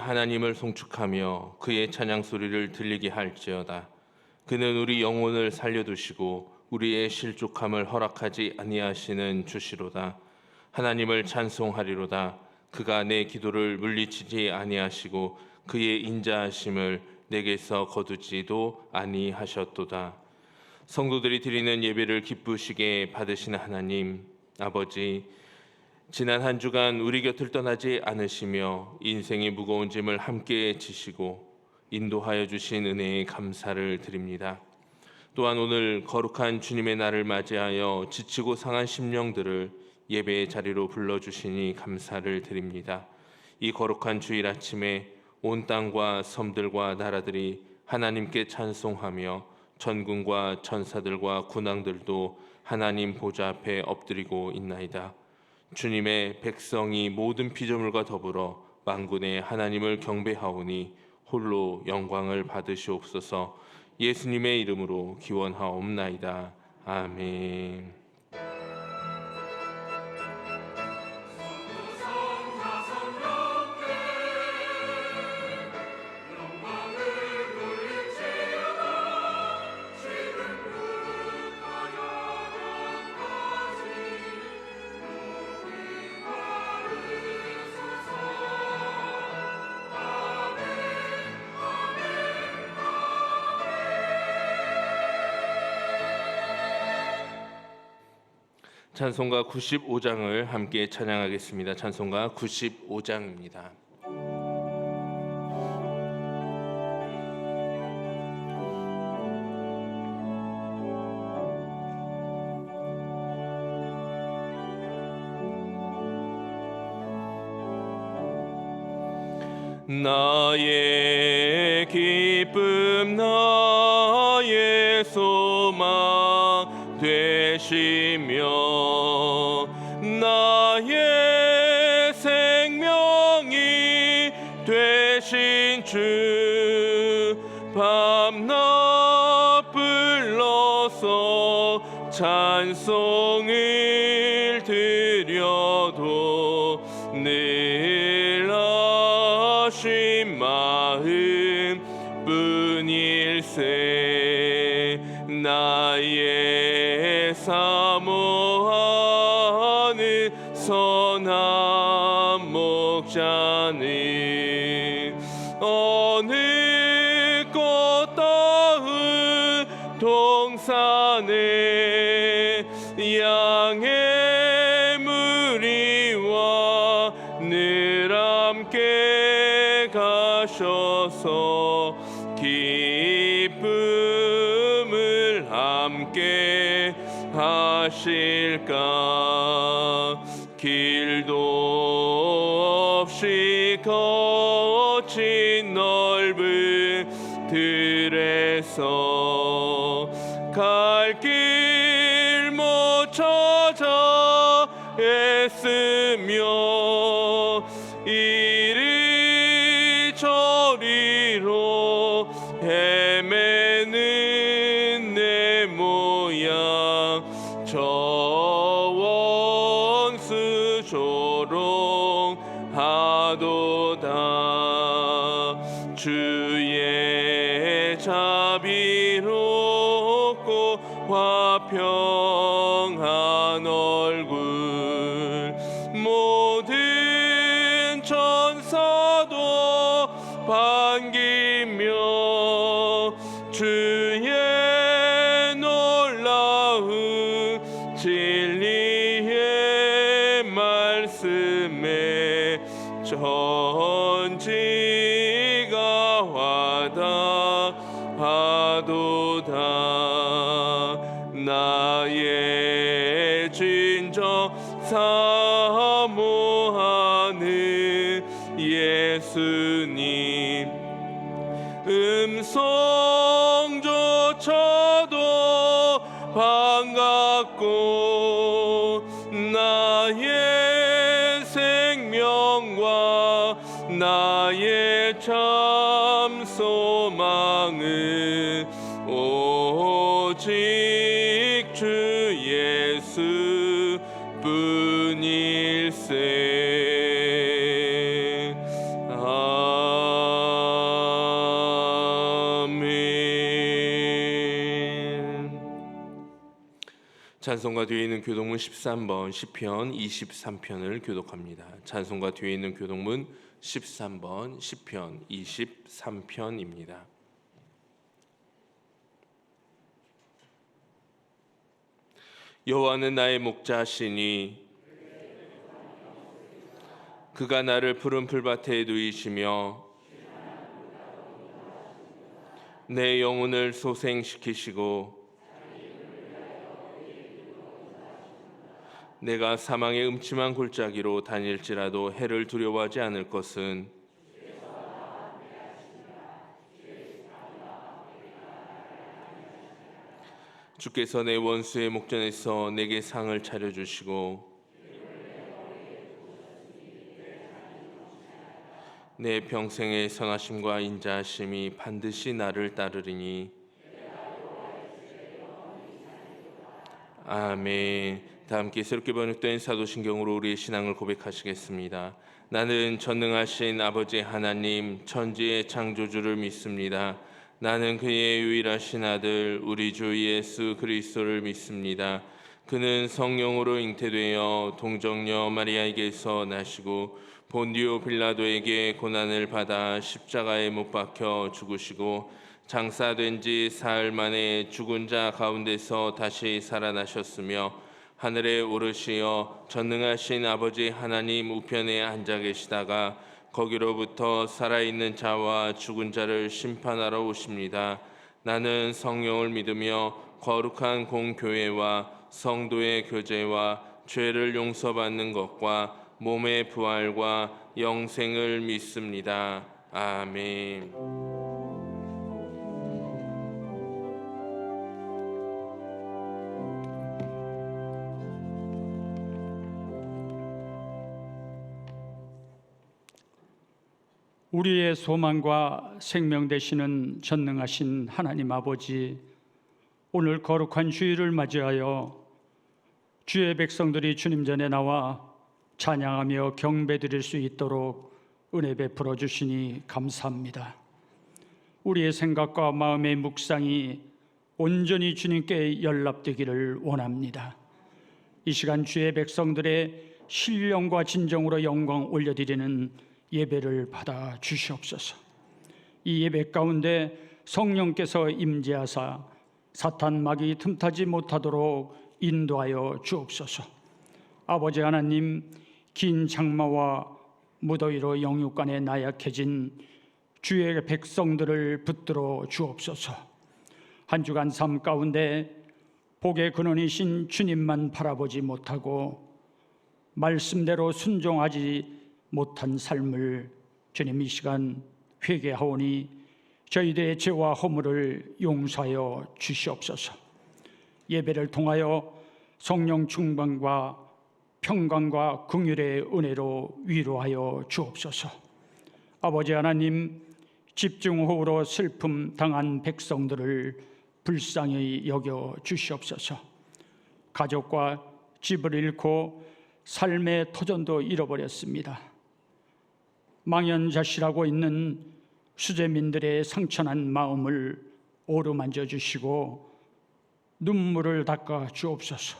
하나님을 송축하며 그의 찬양 소리를 들리게 할지어다. 그는 우리 영혼을 살려두시고 우리의 실족함을 허락하지 아니하시는 주시로다. 하나님을 찬송하리로다. 그가 내 기도를 물리치지 아니하시고 그의 인자하심을 내게서 거두지도 아니하셨도다. 성도들이 드리는 예배를 기쁘시게 받으시는 하나님 아버지, 지난 한 주간 우리 곁을 떠나지 않으시며 인생의 무거운 짐을 함께 지시고 인도하여 주신 은혜에 감사를 드립니다. 또한 오늘 거룩한 주님의 날을 맞이하여 지치고 상한 심령들을 예배의 자리로 불러주시니 감사를 드립니다. 이 거룩한 주일 아침에 온 땅과 섬들과 나라들이 하나님께 찬송하며 천군과 천사들과 군왕들도 하나님 보좌 앞에 엎드리고 있나이다. 주님의 백성이 모든 피조물과 더불어 만군의 하나님을 경배하오니 홀로 영광을 받으시옵소서. 예수님의 이름으로 기원하옵나이다. 아멘. 찬송가 95장을 함께 찬양하겠습니다. 찬송가 95장입니다. 나의 기쁨 나의 소망 되시며 나의 생명이 되신 주 밤낮 불러서 찬송을 드려도 늘 하신 마음 뿐일세. 나의 사모하는 선한 목자는 어느 꽃다운 동산에 양의 무리와 늘 함께 가셔서 기쁨을 함께 하실까. 길도 없이 거친 넓은 들에서 갈 길 못 찾아 애쓰며 이리저리로 헤매는 내 모양 저 원수 조롱하도다. 주의 자비롭고 화평한 얼굴 모든 천사도 반기며 주의 놀라운 진리의 말씀에 전지가 와닿아도다. 나의 진정 사모하는 예수님 음성조차도 반갑고 나의 생명과 나의 참 소망은 오직 주 예수 뿐일세. 아멘. 찬송가 뒤에 있는 교독문 13번 시편 23편을 교독합니다. 찬송가 뒤에 있는 교독문 13번 시편 23편입니다. 여호와는 나의 목자시니 그가 나를 푸른 풀밭에 누이시며 내 영혼을 소생시키시고 내가 사망의 음침한 골짜기로 다닐지라도 해를 두려워하지 않을 것은 주께서 내 원수의 목전에서 내게 상을 차려주시고 내 평생의 선하심과 인자하심이 반드시 나를 따르리니. 아멘. 다 함께 새롭게 번역된 사도신경으로 우리의 신앙을 고백하시겠습니다. 나는 전능하신 아버지 하나님 천지의 창조주를 믿습니다. 나는 그의 유일하신 아들 우리 주 예수 그리스도를 믿습니다. 그는 성령으로 잉태되어 동정녀 마리아에게서 나시고 본디오 빌라도에게 고난을 받아 십자가에 못 박혀 죽으시고 장사된 지 사흘 만에 죽은 자 가운데서 다시 살아나셨으며 하늘에 오르시어 전능하신 아버지 하나님 우편에 앉아 계시다가 거기로부터 살아있는 자와 죽은 자를 심판하러 오십니다. 나는 성령을 믿으며 거룩한 공교회와 성도의 교제와 죄를 용서받는 것과 몸의 부활과 영생을 믿습니다. 아멘. 우리의 소망과 생명 되시는 전능하신 하나님 아버지, 오늘 거룩한 주일을 맞이하여 주의 백성들이 주님 전에 나와 찬양하며 경배드릴 수 있도록 은혜 베풀어 주시니 감사합니다. 우리의 생각과 마음의 묵상이 온전히 주님께 연락되기를 원합니다. 이 시간 주의 백성들의 신령과 진정으로 영광 올려드리는 예배를 받아 주시옵소서. 이 예배 가운데 성령께서 임재하사 사탄 마귀 틈타지 못하도록 인도하여 주옵소서. 아버지 하나님, 긴 장마와 무더위로 영육간에 나약해진 주의 백성들을 붙들어 주옵소서. 한 주간 삶 가운데 복의 근원이신 주님만 바라보지 못하고 말씀대로 순종하지 못한 삶을 주님 이 시간 회개하오니 저희들의 죄와 허물을 용서하여 주시옵소서. 예배를 통하여 성령 충만과 평강과 긍휼의 은혜로 위로하여 주옵소서. 아버지 하나님, 집중호우로 슬픔 당한 백성들을 불쌍히 여겨 주시옵소서. 가족과 집을 잃고 삶의 터전도 잃어버렸습니다. 망연자실하고 있는 수재민들의 상처난 마음을 어루만져 주시고 눈물을 닦아 주옵소서.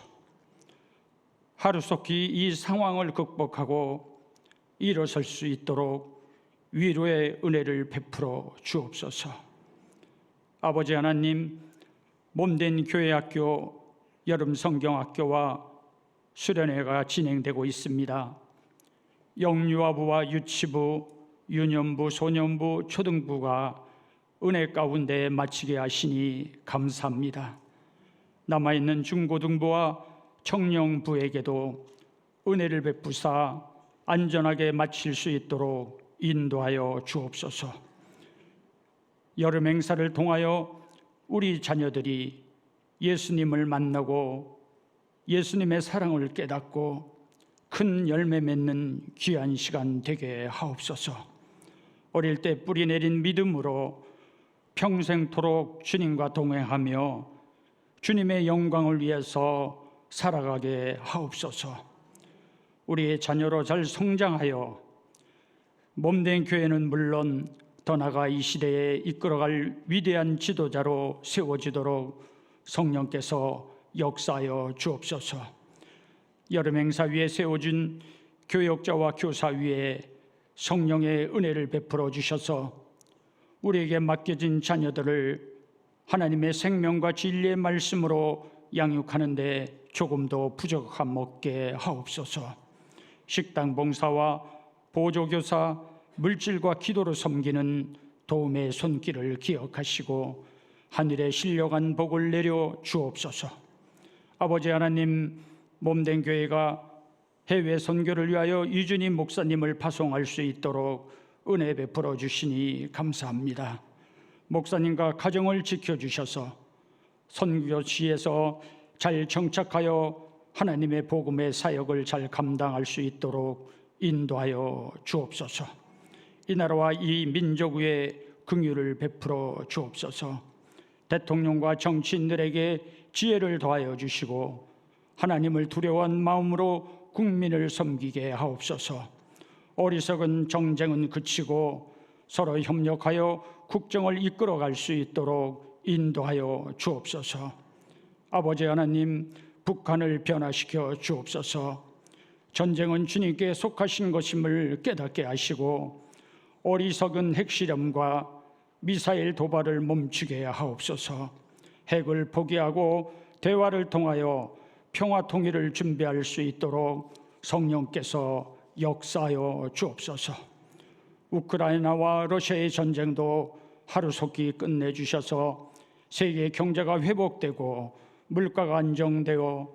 하루속히 이 상황을 극복하고 일어설 수 있도록 위로의 은혜를 베풀어 주옵소서. 아버지 하나님, 몸된 교회학교, 여름 성경학교와 수련회가 진행되고 있습니다. 영유아부와 유치부, 유년부, 소년부, 초등부가 은혜 가운데 마치게 하시니 감사합니다. 남아있는 중고등부와 청년부에게도 은혜를 베푸사 안전하게 마칠 수 있도록 인도하여 주옵소서. 여름 행사를 통하여 우리 자녀들이 예수님을 만나고 예수님의 사랑을 깨닫고 큰 열매 맺는 귀한 시간 되게 하옵소서. 어릴 때 뿌리 내린 믿음으로 평생토록 주님과 동행하며 주님의 영광을 위해서 살아가게 하옵소서. 우리의 자녀로 잘 성장하여 몸된 교회는 물론 더 나아가 이 시대에 이끌어갈 위대한 지도자로 세워지도록 성령께서 역사하여 주옵소서. 여름 행사 위에 세워진 교역자와 교사 위에 성령의 은혜를 베풀어 주셔서 우리에게 맡겨진 자녀들을 하나님의 생명과 진리의 말씀으로 양육하는 데 조금도 부족함 없게 하옵소서. 식당 봉사와 보조교사, 물질과 기도로 섬기는 도움의 손길을 기억하시고 하늘에 신령한 복을 내려 주옵소서. 아버지 하나님, 몸된 교회가 해외 선교를 위하여 이준희 목사님을 파송할 수 있도록 은혜 베풀어 주시니 감사합니다. 목사님과 가정을 지켜주셔서 선교지에서 잘 정착하여 하나님의 복음의 사역을 잘 감당할 수 있도록 인도하여 주옵소서. 이 나라와 이 민족 위에 긍휼을 베풀어 주옵소서. 대통령과 정치인들에게 지혜를 더하여 주시고 하나님을 두려워한 마음으로 국민을 섬기게 하옵소서. 어리석은 정쟁은 그치고 서로 협력하여 국정을 이끌어갈 수 있도록 인도하여 주옵소서. 아버지 하나님, 북한을 변화시켜 주옵소서. 전쟁은 주님께 속하신 것임을 깨닫게 하시고 어리석은 핵실험과 미사일 도발을 멈추게 하옵소서. 핵을 포기하고 대화를 통하여 평화 통일을 준비할 수 있도록 성령께서 역사하여 주옵소서. 우크라이나와 러시아의 전쟁도 하루속히 끝내주셔서 세계 경제가 회복되고 물가가 안정되어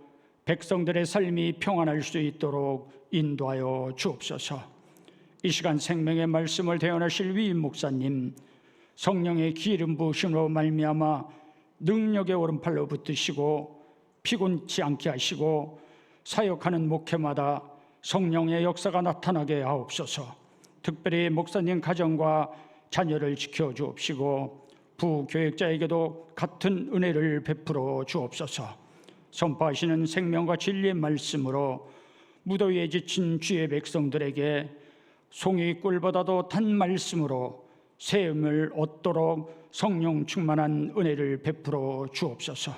백성들의 삶이 평안할 수 있도록 인도하여 주옵소서. 이 시간 생명의 말씀을 대언하실 위임 목사님, 성령의 기름 부으심으로 말미암아 능력의 오른팔로 붙드시고 피곤치 않게 하시고 사역하는 목회마다 성령의 역사가 나타나게 하옵소서. 특별히 목사님 가정과 자녀를 지켜주옵시고 부교역자에게도 같은 은혜를 베풀어 주옵소서. 선포하시는 생명과 진리의 말씀으로 무더위에 지친 주의 백성들에게 송이 꿀보다도 단 말씀으로 세움을 얻도록 성령 충만한 은혜를 베풀어 주옵소서.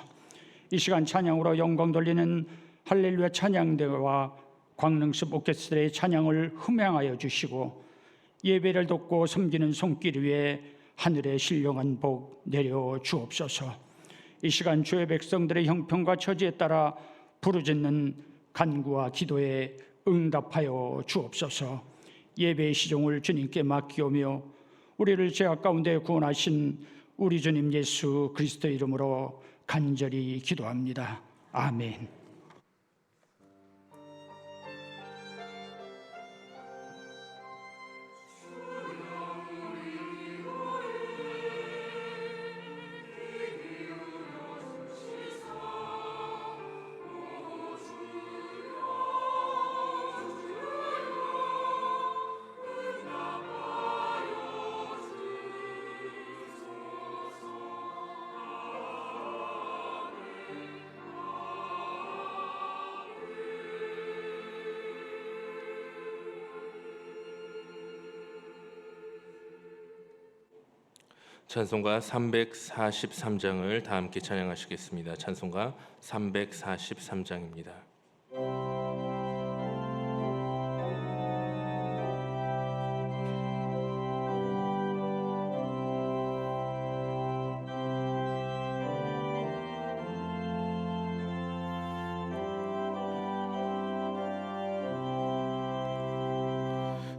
이 시간 찬양으로 영광 돌리는 할렐루야 찬양대와 광릉습 오케스트라의 찬양을 흠양하여 주시고 예배를 돕고 섬기는 손길 위에 하늘의 신령한 복 내려 주옵소서. 이 시간 주의 백성들의 형편과 처지에 따라 부르짖는 간구와 기도에 응답하여 주옵소서. 예배의 시종을 주님께 맡기오며 우리를 죄악 가운데 구원하신 우리 주님 예수 그리스도 이름으로 간절히 기도합니다. 아멘. 찬송가 343장을 다 함께 찬양하시겠습니다. 찬송가 343장입니다.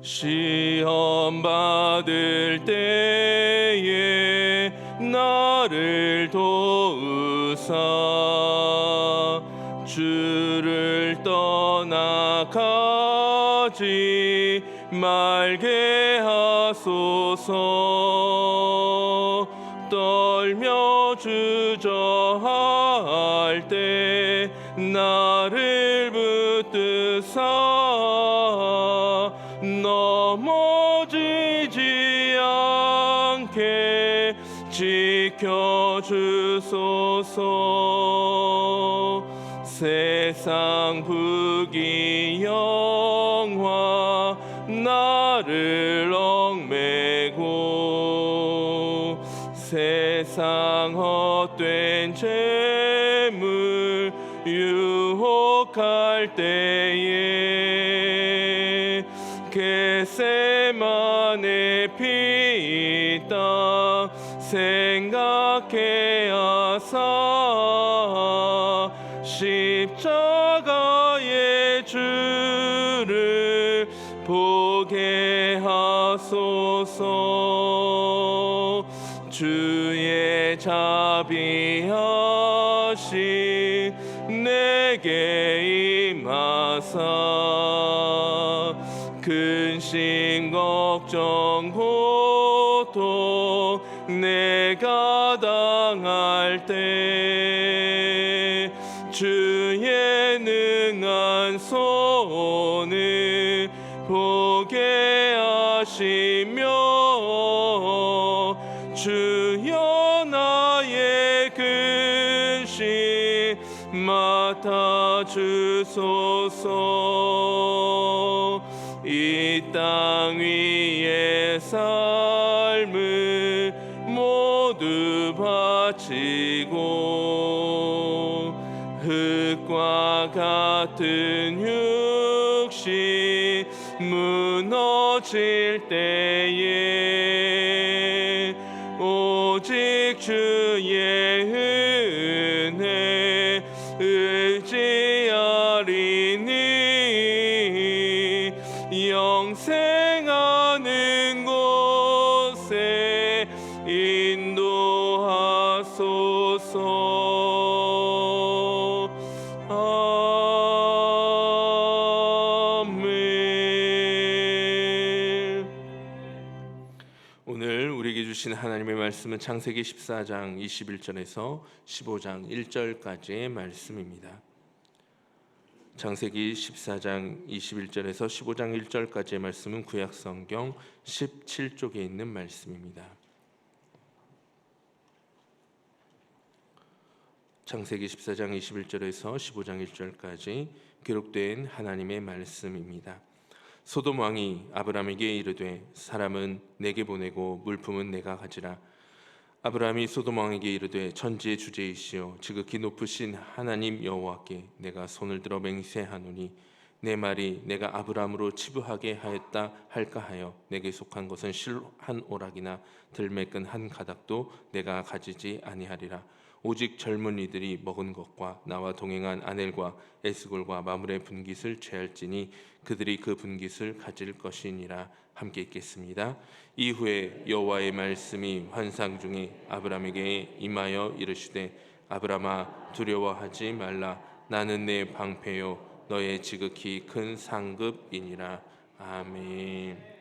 시험 받을 때에 나를 도우사 주를 떠나가지 말게 하소서. 떨며 주저할 때 나를 붙드사 넘어지지 않게 지켜주소서. 세상 부귀 영화 나를 얽매고 세상 헛된 재물 유혹할 때에 겟세마네 피있다 생각해 하사 십자가의 주를 보게 하소서. 주의 자비하심 내게 임하사 근심 걱정 고통 내가 당할 때 주의 능한 손을 보게 하시며 주여 나의 근심 맡아주소서. 이 땅 위의 삶을 모두 바치고 흙과 같은 육신 무너질 때에 오직 주의 은혜 의지하리니 영생하는 곳에 인도하소서. 아멘. 오늘 우리에게 주신 하나님의 말씀은 창세기 14장 21절에서 15장 1절까지의 말씀입니다. 창세기 14장 21절에서 15장 1절까지의 말씀은 구약성경 17쪽에 있는 말씀입니다. 창세기 14장 21절에서 15장 1절까지 기록된 하나님의 말씀입니다. 소돔 왕이 아브라함에게 이르되 사람은 내게 보내고 물품은 내가 가지라. 아브라함이 소돔 왕에게 이르되 천지의 주제이시오 지극히 높으신 하나님 여호와께 내가 손을 들어 맹세하노니 내 말이 내가 아브라함으로 치부하게 하였다 할까 하여 내게 속한 것은 실 한 오락이나 들매끈 한 가닥도 내가 가지지 아니하리라. 오직 젊은이들이 먹은 것과 나와 동행한 아넬과 에스골과 마물의 분깃을 취할지니 그들이 그 분깃을 가질 것이니라. 함께 읽겠습니다. 이후에 여호와의 말씀이 환상 중에 아브라함에게 임하여 이르시되 아브라함아 두려워하지 말라. 나는 내 방패요 너의 지극히 큰 상급이니라. 아멘.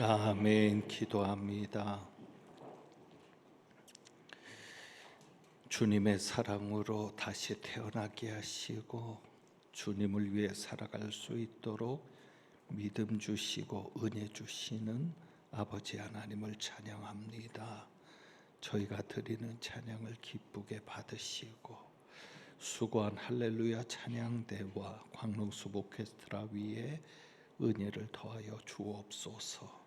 아멘. 기도합니다. 주님의 사랑으로 다시 태어나게 하시고 주님을 위해 살아갈 수 있도록 믿음 주시고 은혜 주시는 아버지 하나님을 찬양합니다. 저희가 드리는 찬양을 기쁘게 받으시고 수고한 할렐루야 찬양대와 광릉수 오케스트라 위에 은혜를 더하여 주옵소서.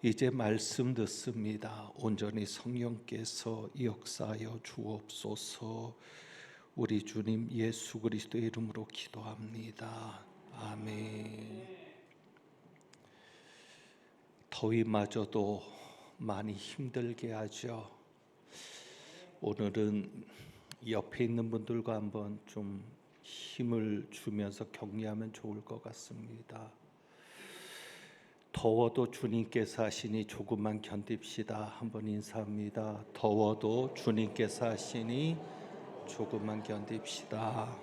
이제 말씀 듣습니다. 온전히 성령께서 역사하여 주옵소서. 우리 주님 예수 그리스도의 이름으로 기도합니다. 아멘. 더위마저도 많이 힘들게 하죠. 오늘은 옆에 있는 분들과 한번 좀 힘을 주면서 격려하면 좋을 것 같습니다. 더워도 주님께서 하시니 조금만 견딥시다. 한번 인사합니다. 더워도 주님께서 하시니 조금만 견딥시다.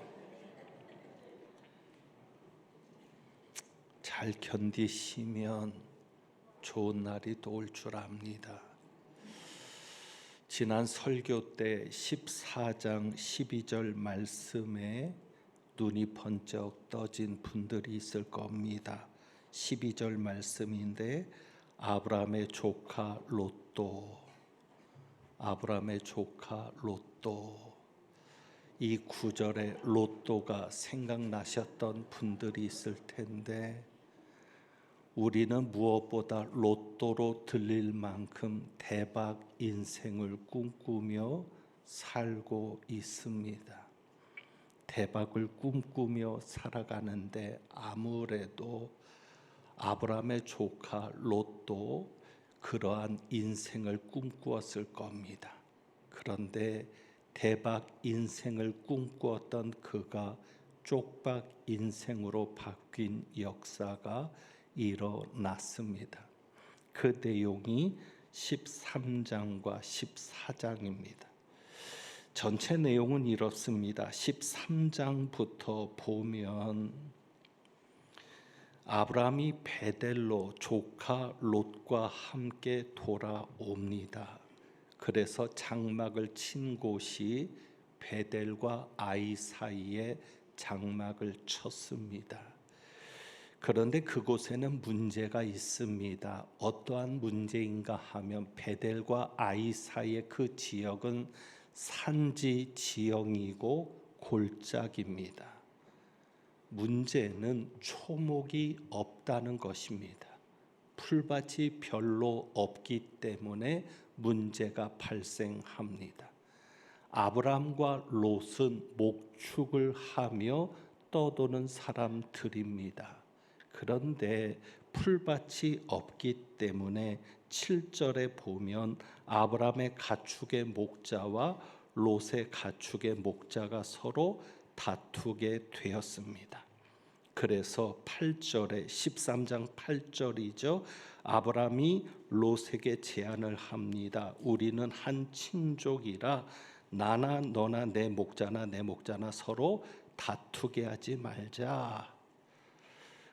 잘 견디시면 좋은 날이 또 올 줄 압니다. 지난 설교 때 14장 12절 말씀에 눈이 번쩍 떠진 분들이 있을 겁니다. 12절 말씀인데 아브라함의 조카 롯도, 아브라함의 조카 롯도. 이 구절에 롯도가 생각나셨던 분들이 있을 텐데 우리는 무엇보다 롯도로 들릴 만큼 대박 인생을 꿈꾸며 살고 있습니다. 대박을 꿈꾸며 살아가는데 아무래도 아브라함의 조카 롯도 그러한 인생을 꿈꾸었을 겁니다. 그런데 대박 인생을 꿈꾸었던 그가 쪽박 인생으로 바뀐 역사가 일어났습니다. 그 내용이 13장과 14장입니다. 전체 내용은 이렇습니다. 13장부터 보면 아브라함이 베델로 조카 롯과 함께 돌아옵니다. 그래서 장막을 친 곳이 베델과 아이 사이에 장막을 쳤습니다. 그런데 그곳에는 문제가 있습니다. 어떠한 문제인가 하면 베델과 아이 사이의 그 지역은 산지 지형이고 골짜기입니다. 문제는 초목이 없다는 것입니다. 풀밭이 별로 없기 때문에 문제가 발생합니다. 아브라함과 롯은 목축을 하며 떠도는 사람들입니다. 그런데 풀밭이 없기 때문에 7절에 보면 아브라함의 가축의 목자와 롯의 가축의 목자가 서로 다투게 되었습니다. 그래서 8절에 13장 8절이죠. 아브라함이 롯에게 제안을 합니다. 우리는 한 친족이라 나나 너나 내 목자나 서로 다투게 하지 말자.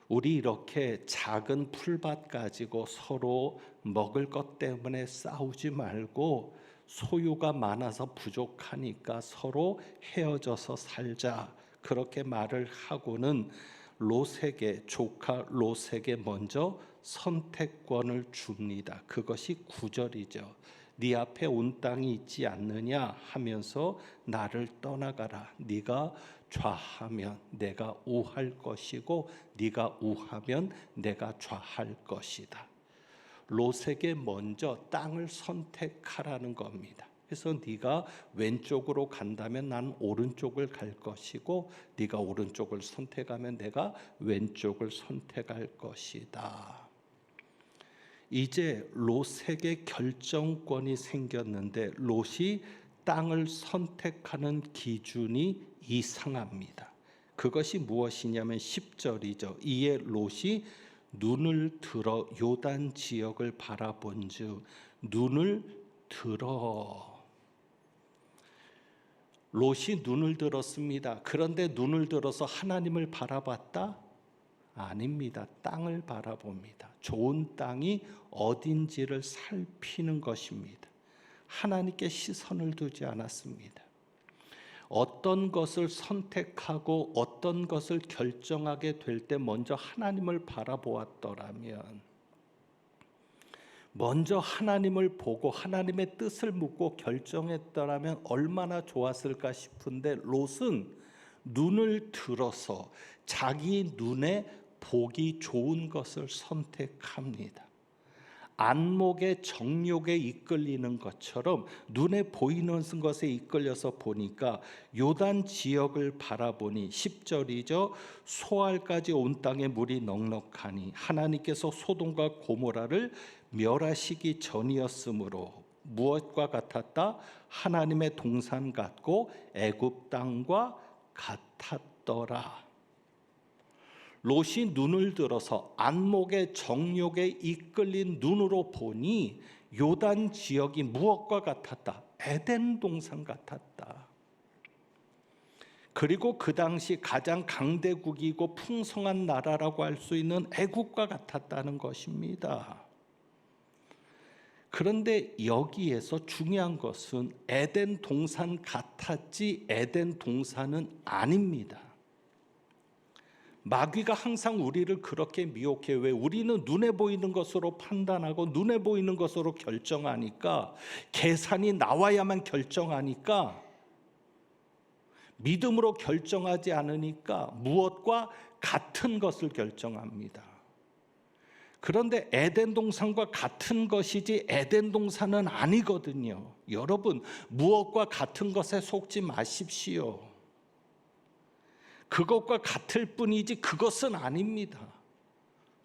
우리 이렇게 작은 풀밭 가지고 서로 먹을 것 때문에 싸우지 말고 소유가 많아서 부족하니까 서로 헤어져서 살자. 그렇게 말을 하고는 롯에게 조카 롯에게 먼저 선택권을 줍니다. 그것이 9절이죠. 네 앞에 온 땅이 있지 않느냐 하면서 나를 떠나가라. 네가 좌하면 내가 우할 것이고 네가 우하면 내가 좌할 것이다. 롯에게 먼저 땅을 선택하라는 겁니다. 그래서 네가 왼쪽으로 간다면 난 오른쪽을 갈 것이고 네가 오른쪽을 선택하면 내가 왼쪽을 선택할 것이다. 이제 롯에게 결정권이 생겼는데 롯이 땅을 선택하는 기준이 이상합니다. 그것이 무엇이냐면 10절이죠. 이에 롯이 눈을 들어 요단 지역을 바라본즉 눈을 들어 롯이 눈을 들었습니다. 그런데 눈을 들어서 하나님을 바라봤다? 아닙니다. 땅을 바라봅니다. 좋은 땅이 어딘지를 살피는 것입니다. 하나님께 시선을 두지 않았습니다. 어떤 것을 선택하고 어떤 것을 결정하게 될 때 먼저 하나님을 바라보았더라면, 먼저 하나님을 보고 하나님의 뜻을 묻고 결정했더라면 얼마나 좋았을까 싶은데, 롯은 눈을 들어서 자기 눈에 보기 좋은 것을 선택합니다. 안목의 정욕에 이끌리는 것처럼 눈에 보이는 것에 이끌려서 보니까 요단 지역을 바라보니 10절이죠. 소알까지 온 땅에 물이 넉넉하니 하나님께서 소돔과 고모라를 멸하시기 전이었으므로 무엇과 같았다? 하나님의 동산 같고 애굽 땅과 같았더라. 롯이 눈을 들어서 안목의 정욕에 이끌린 눈으로 보니 요단 지역이 무엇과 같았다? 에덴 동산 같았다. 그리고 그 당시 가장 강대국이고 풍성한 나라라고 할 수 있는 애국과 같았다는 것입니다. 그런데 여기에서 중요한 것은 에덴 동산 같았지 에덴 동산은 아닙니다. 마귀가 항상 우리를 그렇게 미혹해. 왜? 우리는 눈에 보이는 것으로 판단하고 눈에 보이는 것으로 결정하니까, 계산이 나와야만 결정하니까, 믿음으로 결정하지 않으니까 무엇과 같은 것을 결정합니다. 그런데 에덴 동산과 같은 것이지 에덴 동산은 아니거든요. 여러분, 무엇과 같은 것에 속지 마십시오. 그것과 같을 뿐이지 그것은 아닙니다.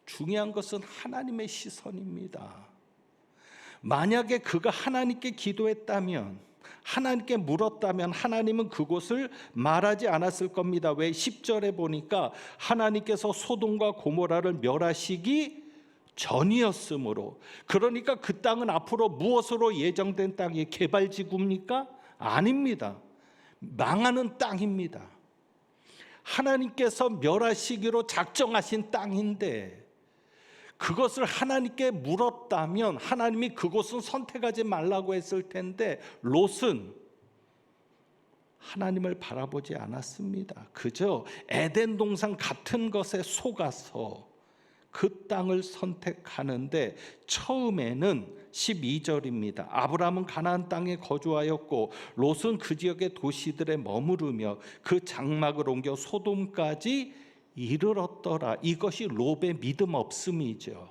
중요한 것은 하나님의 시선입니다. 만약에 그가 하나님께 기도했다면, 하나님께 물었다면 하나님은 그곳을 말하지 않았을 겁니다. 왜? 10절에 보니까 하나님께서 소돔과 고모라를 멸하시기 전이었으므로. 그러니까 그 땅은 앞으로 무엇으로 예정된 땅이 개발지구입니까? 아닙니다. 망하는 땅입니다. 하나님께서 멸하시기로 작정하신 땅인데, 그것을 하나님께 물었다면 하나님이 그곳은 선택하지 말라고 했을 텐데, 롯은 하나님을 바라보지 않았습니다. 그저 에덴 동산 같은 것에 속아서 그 땅을 선택하는데, 처음에는 12절입니다. 아브라함은 가나안 땅에 거주하였고 롯은 그 지역의 도시들에 머무르며 그 장막을 옮겨 소돔까지 이르렀더라. 이것이 롯의 믿음 없음이죠.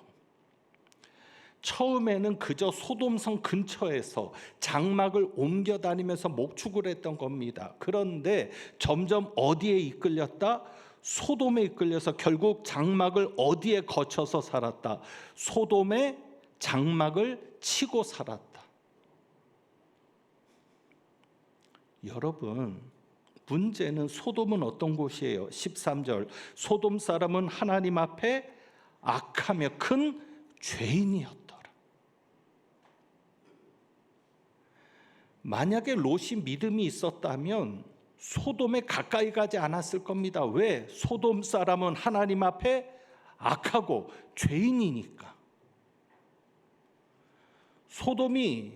처음에는 그저 소돔성 근처에서 장막을 옮겨 다니면서 목축을 했던 겁니다. 그런데 점점 어디에 이끌렸다? 소돔에 이끌려서 결국 장막을 어디에 거쳐서 살았다? 소돔의 장막을 치고 살았다. 여러분, 문제는 소돔은 어떤 곳이에요? 13절, 소돔 사람은 하나님 앞에 악하며 큰 죄인이었더라. 만약에 롯이 믿음이 있었다면 소돔에 가까이 가지 않았을 겁니다. 왜? 소돔 사람은 하나님 앞에 악하고 죄인이니까. 소돔이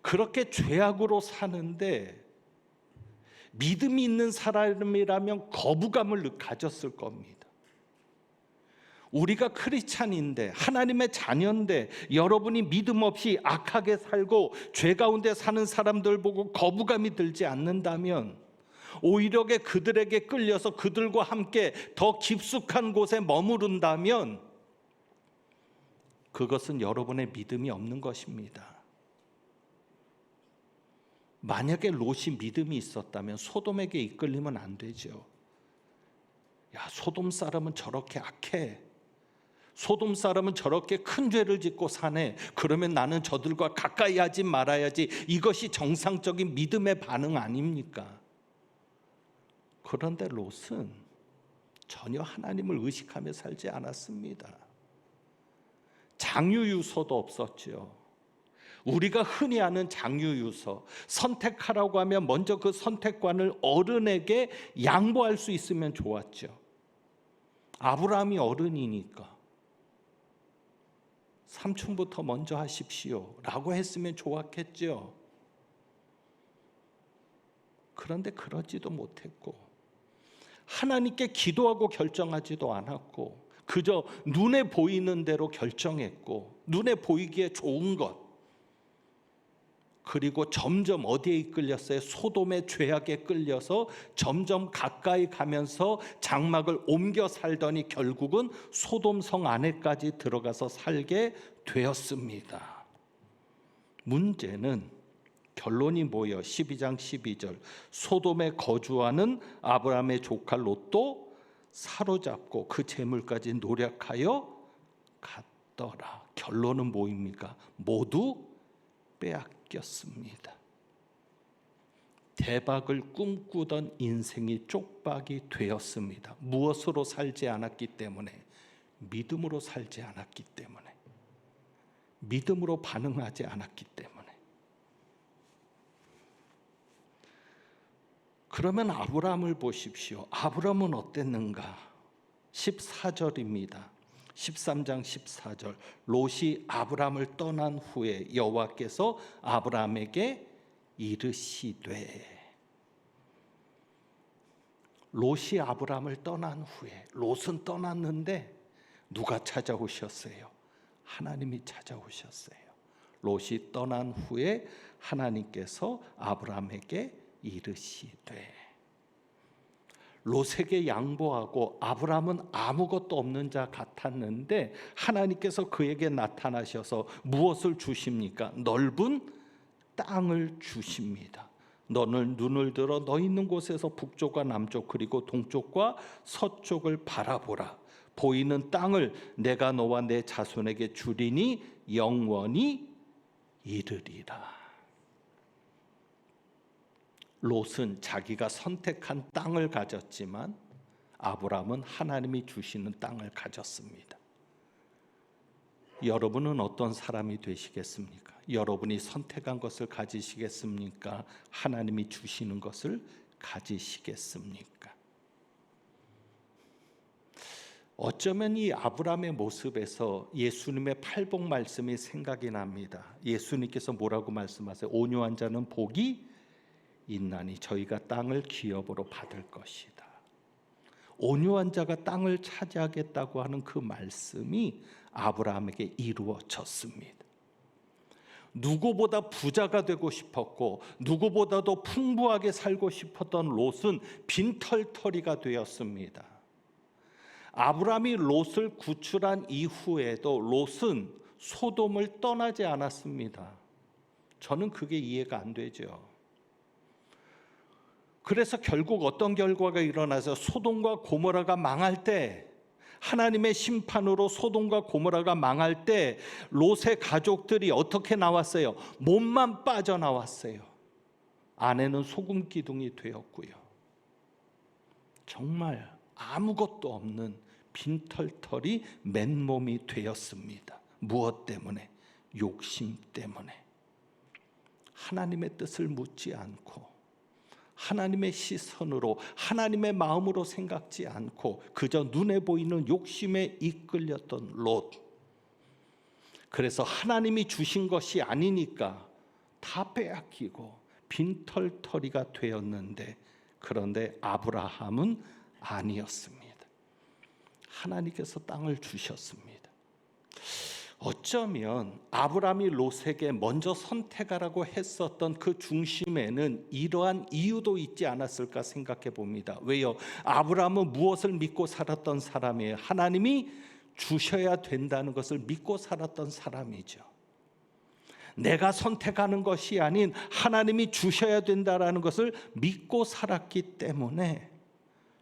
그렇게 죄악으로 사는데 믿음이 있는 사람이라면 거부감을 가졌을 겁니다. 우리가 크리스찬인데, 하나님의 자녀인데, 여러분이 믿음 없이 악하게 살고 죄 가운데 사는 사람들 보고 거부감이 들지 않는다면, 오히려 그들에게 끌려서 그들과 함께 더 깊숙한 곳에 머무른다면, 그것은 여러분의 믿음이 없는 것입니다. 만약에 롯이 믿음이 있었다면 소돔에게 이끌리면 안 되죠. 야, 소돔 사람은 저렇게 악해. 소돔 사람은 저렇게 큰 죄를 짓고 사네. 그러면 나는 저들과 가까이 하지 말아야지. 이것이 정상적인 믿음의 반응 아닙니까? 그런데 롯은 전혀 하나님을 의식하며 살지 않았습니다. 장유유서도 없었죠. 우리가 흔히 아는 장유유서, 선택하라고 하면 먼저 그 선택관을 어른에게 양보할 수 있으면 좋았죠. 아브라함이 어른이니까 삼촌부터 먼저 하십시오 라고 했으면 좋았겠죠. 그런데 그러지도 못했고 하나님께 기도하고 결정하지도 않았고 그저 눈에 보이는 대로 결정했고 눈에 보이기에 좋은 것, 그리고 점점 어디에 이끌렸어요? 소돔의 죄악에 끌려서 점점 가까이 가면서 장막을 옮겨 살더니 결국은 소돔 성 안에까지 들어가서 살게 되었습니다. 문제는 결론이 뭐예요? 12장 12절 소돔에 거주하는 아브라함의 조카 롯도 사로잡고 그 재물까지 노력하여 갔더라. 결론은 뭐입니까? 모두 빼앗겼습니다. 대박을 꿈꾸던 인생이 쪽박이 되었습니다. 무엇으로 살지 않았기 때문에? 믿음으로 살지 않았기 때문에, 믿음으로 반응하지 않았기 때문에. 그러면 아브라함을 보십시오. 아브라함은 어땠는가? 14절입니다. 13장 14절 롯이 아브라함을 떠난 후에 여호와께서 아브라함에게 이르시되, 롯이 아브라함을 떠난 후에, 롯은 떠났는데 누가 찾아오셨어요? 하나님이 찾아오셨어요. 롯이 떠난 후에 하나님께서 아브라함에게 이르시되, 롯에게 양보하고 아브라함은 아무것도 없는 자 같았는데 하나님께서 그에게 나타나셔서 무엇을 주십니까? 넓은 땅을 주십니다. 너는 눈을 들어 너 있는 곳에서 북쪽과 남쪽 그리고 동쪽과 서쪽을 바라보라. 보이는 땅을 내가 너와 내 자손에게 주리니 영원히 이르리라. 롯은 자기가 선택한 땅을 가졌지만 아브라함은 하나님이 주시는 땅을 가졌습니다. 여러분은 어떤 사람이 되시겠습니까? 여러분이 선택한 것을 가지시겠습니까? 하나님이 주시는 것을 가지시겠습니까? 어쩌면 이 아브라함의 모습에서 예수님의 팔복 말씀이 생각이 납니다. 예수님께서 뭐라고 말씀하세요? 온유한 자는 복이 있나니 저희가 땅을 기업으로 받을 것이다. 온유한 자가 땅을 차지하겠다고 하는 그 말씀이 아브라함에게 이루어졌습니다. 누구보다 부자가 되고 싶었고 누구보다도 풍부하게 살고 싶었던 롯은 빈털터리가 되었습니다. 아브라함이 롯을 구출한 이후에도 롯은 소돔을 떠나지 않았습니다. 저는 그게 이해가 안 되죠. 그래서 결국 어떤 결과가 일어나서 소돔과 고모라가 망할 때, 하나님의 심판으로 소돔과 고모라가 망할 때 롯의 가족들이 어떻게 나왔어요? 몸만 빠져나왔어요. 아내는 소금 기둥이 되었고요. 정말 아무것도 없는 빈털터리 맨몸이 되었습니다. 무엇 때문에? 욕심 때문에. 하나님의 뜻을 묻지 않고 하나님의 시선으로 하나님의 마음으로 생각지 않고 그저 눈에 보이는 욕심에 이끌렸던 롯. 그래서 하나님이 주신 것이 아니니까 다 빼앗기고 빈털터리가 되었는데, 그런데 아브라함은 아니었습니다. 하나님께서 땅을 주셨습니다. 어쩌면 아브라함이 롯에게 먼저 선택하라고 했었던 그 중심에는 이러한 이유도 있지 않았을까 생각해 봅니다. 왜요? 아브라함은 무엇을 믿고 살았던 사람이에요? 하나님이 주셔야 된다는 것을 믿고 살았던 사람이죠. 내가 선택하는 것이 아닌 하나님이 주셔야 된다는 것을 믿고 살았기 때문에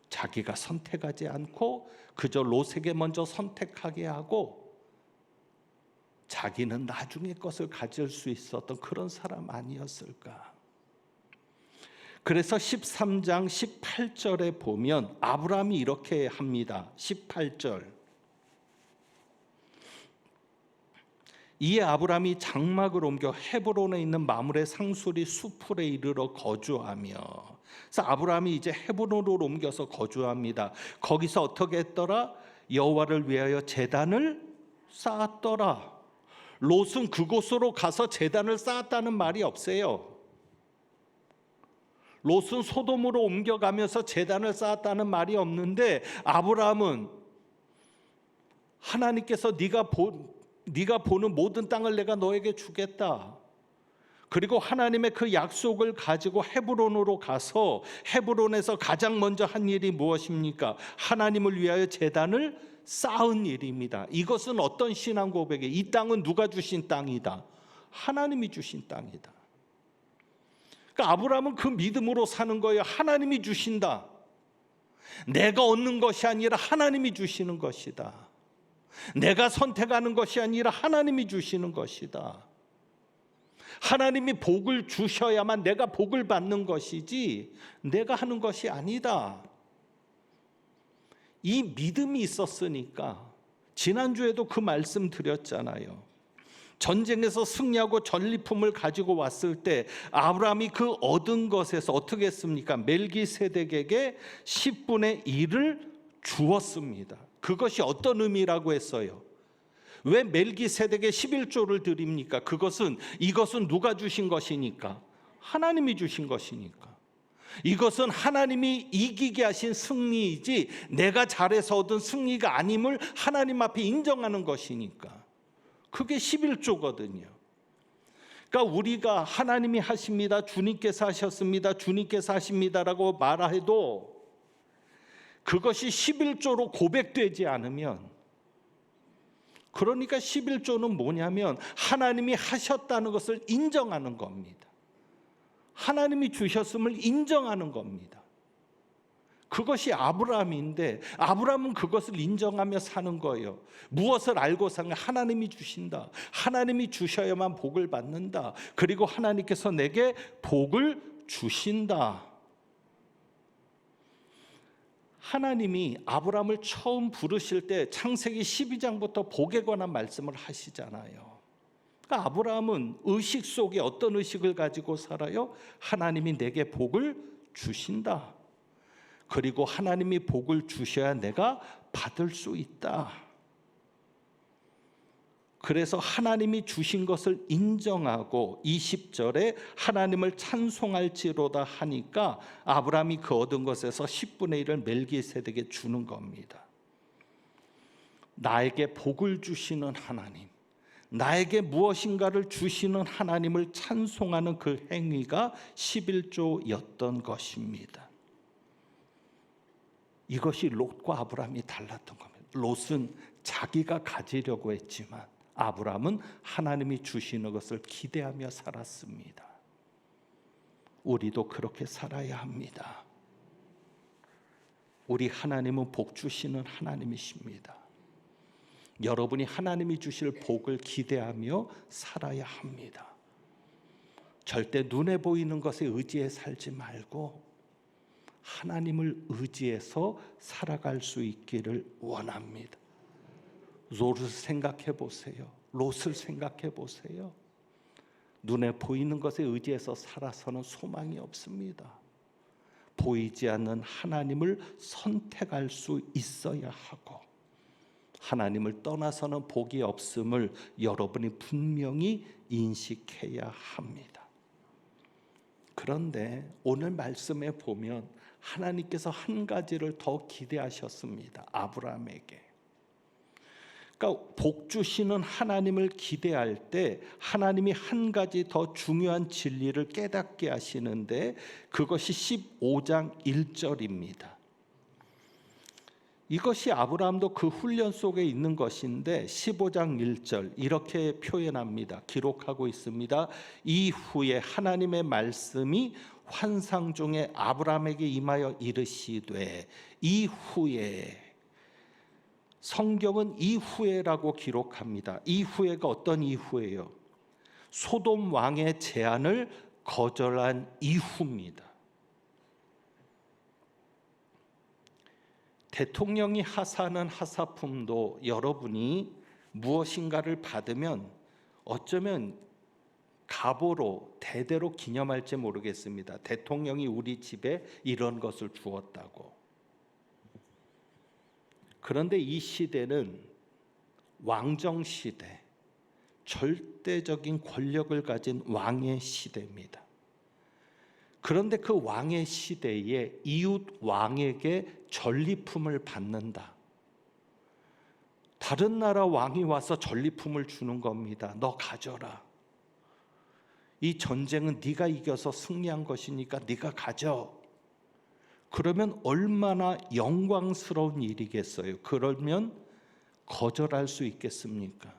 자기가 선택하지 않고 그저 롯에게 먼저 선택하게 하고 자기는 나중에 것을 가질 수 있었던 그런 사람 아니었을까? 그래서 13장 18절에 보면 아브라함이 이렇게 합니다. 18절. 이에 아브라함이 장막을 옮겨 헤브론에 있는 마므레 상수리 수풀에 이르러 거주하며, 그래서 아브라함이 이제 헤브론으로 옮겨서 거주합니다. 거기서 어떻게 했더라? 여호와를 위하여 제단을 쌓았더라. 롯은 그곳으로 가서 제단을 쌓았다는 말이 없어요. 롯은 소돔으로 옮겨가면서 제단을 쌓았다는 말이 없는데, 아브라함은 하나님께서 네가 보는 모든 땅을 내가 너에게 주겠다. 그리고 하나님의 그 약속을 가지고 헤브론으로 가서 헤브론에서 가장 먼저 한 일이 무엇입니까? 하나님을 위하여 제단을 쌓은 일입니다. 이것은 어떤 신앙 고백이에요? 이 땅은 누가 주신 땅이다? 하나님이 주신 땅이다. 그러니까 아브라함은 그 믿음으로 사는 거예요. 하나님이 주신다. 내가 얻는 것이 아니라 하나님이 주시는 것이다. 내가 선택하는 것이 아니라 하나님이 주시는 것이다. 하나님이 복을 주셔야만 내가 복을 받는 것이지 내가 하는 것이 아니다. 이 믿음이 있었으니까 지난주에도 그 말씀 드렸잖아요. 전쟁에서 승리하고 전리품을 가지고 왔을 때 아브라함이 그 얻은 것에서 어떻게 했습니까? 멜기세덱에게 10분의 1을 주었습니다. 그것이 어떤 의미라고 했어요? 왜 멜기세덱에 11조를 드립니까? 이것은 누가 주신 것이니까? 하나님이 주신 것이니까. 이것은 하나님이 이기게 하신 승리이지 내가 잘해서 얻은 승리가 아님을 하나님 앞에 인정하는 것이니까. 그게 11조거든요. 그러니까 우리가 하나님이 하십니다, 주님께서 하셨습니다, 주님께서 하십니다라고 말해도 그것이 11조로 고백되지 않으면, 그러니까 11조는 뭐냐면 하나님이 하셨다는 것을 인정하는 겁니다. 하나님이 주셨음을 인정하는 겁니다. 그것이 아브라함인데 아브라함은 그것을 인정하며 사는 거예요. 무엇을 알고 사는 거예요? 하나님이 주신다. 하나님이 주셔야만 복을 받는다. 그리고 하나님께서 내게 복을 주신다. 하나님이 아브라함을 처음 부르실 때 창세기 12장부터 복에 관한 말씀을 하시잖아요. 그러니까 아브라함은 의식 속에 어떤 의식을 가지고 살아요? 하나님이 내게 복을 주신다. 그리고 하나님이 복을 주셔야 내가 받을 수 있다. 그래서 하나님이 주신 것을 인정하고 20절에 하나님을 찬송할지로다 하니까 아브라함이 그 얻은 것에서 10분의 1을 멜기세덱에게 주는 겁니다. 나에게 복을 주시는 하나님, 나에게 무엇인가를 주시는 하나님을 찬송하는 그 행위가 11조였던 것입니다. 이것이 롯과 아브라함이 달랐던 겁니다. 롯은 자기가 가지려고 했지만 아브라함은 하나님이 주시는 것을 기대하며 살았습니다. 우리도 그렇게 살아야 합니다. 우리 하나님은 복 주시는 하나님이십니다. 여러분이 하나님이 주실 복을 기대하며 살아야 합니다. 절대 눈에 보이는 것에 의지해 살지 말고 하나님을 의지해서 살아갈 수 있기를 원합니다. 롯을 생각해 보세요. 롯을 생각해 보세요. 눈에 보이는 것에 의지해서 살아서는 소망이 없습니다. 보이지 않는 하나님을 선택할 수 있어야 하고 하나님을 떠나서는 복이 없음을 여러분이 분명히 인식해야 합니다. 그런데 오늘 말씀에 보면 하나님께서 한 가지를 더 기대하셨습니다. 아브라함에게. 그러니까 복 주시는 하나님을 기대할 때 하나님이 한 가지 더 중요한 진리를 깨닫게 하시는데 그것이 15장 1절입니다. 이것이 아브라함도 그 훈련 속에 있는 것인데 15장 1절 이렇게 표현합니다. 기록하고 있습니다. 이후에 하나님의 말씀이 환상 중에 아브라함에게 임하여 이르시되, 이후에, 성경은 이후에라고 기록합니다. 이후에가 어떤 이후예요? 소돔 왕의 제안을 거절한 이후입니다. 대통령이 하사하는 하사품도 여러분이 무엇인가를 받으면 어쩌면 가보로 대대로 기념할지 모르겠습니다. 대통령이 우리 집에 이런 것을 주었다고. 그런데 이 시대는 왕정 시대, 절대적인 권력을 가진 왕의 시대입니다. 그런데 그 왕의 시대에 이웃 왕에게 전리품을 받는다. 다른 나라 왕이 와서 전리품을 주는 겁니다. 너 가져라. 이 전쟁은 네가 이겨서 승리한 것이니까 네가 가져. 그러면 얼마나 영광스러운 일이겠어요. 그러면 거절할 수 있겠습니까?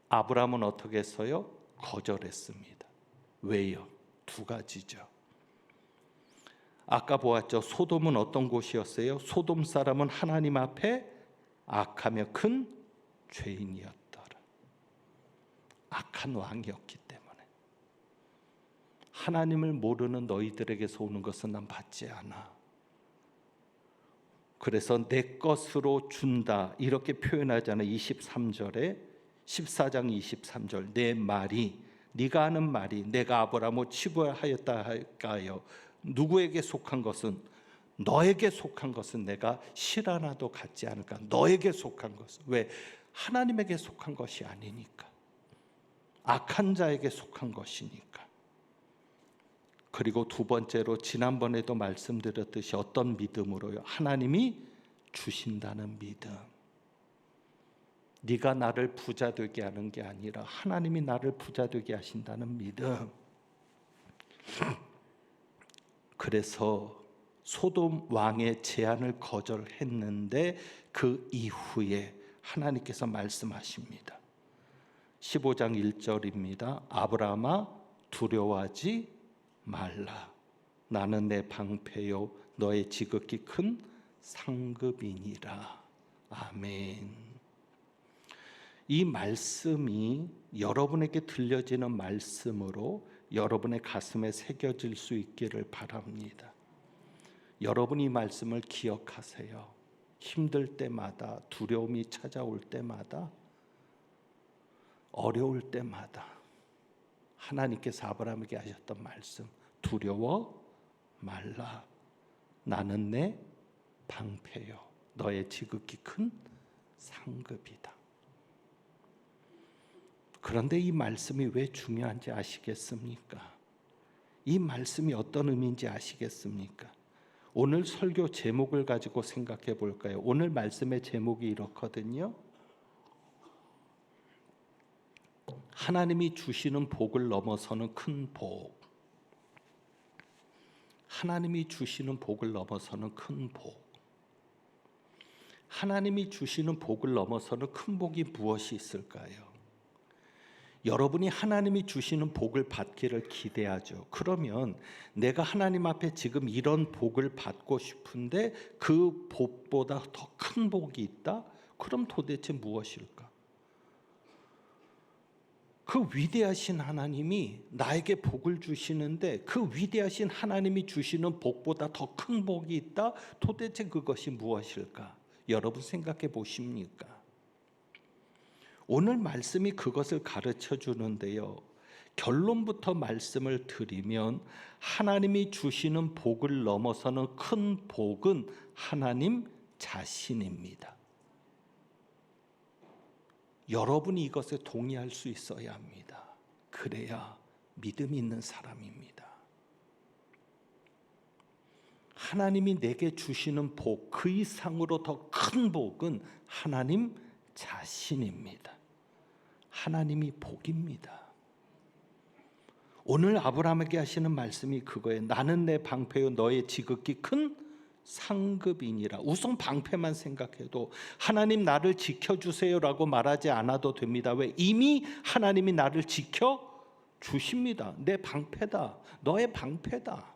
아브라함은 어떻게 했어요? 거절했습니다. 왜요? 두 가지죠. 아까 보았죠. 소돔은 어떤 곳이었어요? 소돔 사람은 하나님 앞에 악하며 큰 죄인이었더라. 악한 왕이었기 때문에. 하나님을 모르는 너희들에게서 오는 것은 난 받지 않아. 그래서 내 것으로 준다 이렇게 표현하잖아요. 23절에 14장 23절 내 말이 네가 하는 말이 내가 아브라함을 치부하였다 할까요? 누구에게 속한 것은 너에게 속한 것은 내가 실 하나도 갖지 않을까. 너에게 속한 것은 왜? 하나님에게 속한 것이 아니니까. 악한 자에게 속한 것이니까. 그리고 두 번째로 지난번에도 말씀드렸듯이 어떤 믿음으로요? 하나님이 주신다는 믿음. 네가 나를 부자 되게 하는 게 아니라 하나님이 나를 부자 되게 하신다는 믿음. 그래서 소돔 왕의 제안을 거절했는데 그 이후에 하나님께서 말씀하십니다. 15장 1절입니다. 아브라함아 두려워하지 말라. 나는 내 방패요 너의 지극히 큰 상급이니라. 아멘. 이 말씀이 여러분에게 들려지는 말씀으로 여러분의 가슴에 새겨질 수 있기를 바랍니다. 여러분이 이 말씀을 기억하세요. 힘들 때마다, 두려움이 찾아올 때마다, 어려울 때마다 하나님께서 아브라함에게 하셨던 말씀, 두려워 말라. 나는 내 방패요 너의 지극히 큰 상급이다. 그런데 이 말씀이 왜 중요한지 아시겠습니까? 이 말씀이 어떤 의미인지 아시겠습니까? 오늘 설교 제목을 가지고 생각해 볼까요? 오늘 말씀의 제목이 이렇거든요. 하나님이 주시는 복을 넘어서는 큰 복. 하나님이 주시는 복을 넘어서는 큰 복. 하나님이 주시는 복을 넘어서는 큰 복이 무엇이 있을까요? 여러분이 하나님이 주시는 복을 받기를 기대하죠. 그러면 내가 하나님 앞에 지금 이런 복을 받고 싶은데 그 복보다 더 큰 복이 있다? 그럼 도대체 무엇일까? 그 위대하신 하나님이 나에게 복을 주시는데 그 위대하신 하나님이 주시는 복보다 더 큰 복이 있다? 도대체 그것이 무엇일까? 여러분 생각해 보십니까? 오늘 말씀이 그것을 가르쳐 주는데요. 결론부터 말씀을 드리면 하나님이 주시는 복을 넘어서는 큰 복은 하나님 자신입니다. 여러분이 이것에 동의할 수 있어야 합니다. 그래야 믿음이 있는 사람입니다. 하나님이 내게 주시는 복, 그 이상으로 더 큰 복은 하나님 자신입니다. 하나님이 복입니다. 오늘 아브라함에게 하시는 말씀이 그거예요. 나는 내 방패요 너의 지극히 큰 상급이니라. 우선 방패만 생각해도 하나님 나를 지켜주세요라고 말하지 않아도 됩니다. 왜? 이미 하나님이 나를 지켜주십니다. 내 방패다. 너의 방패다.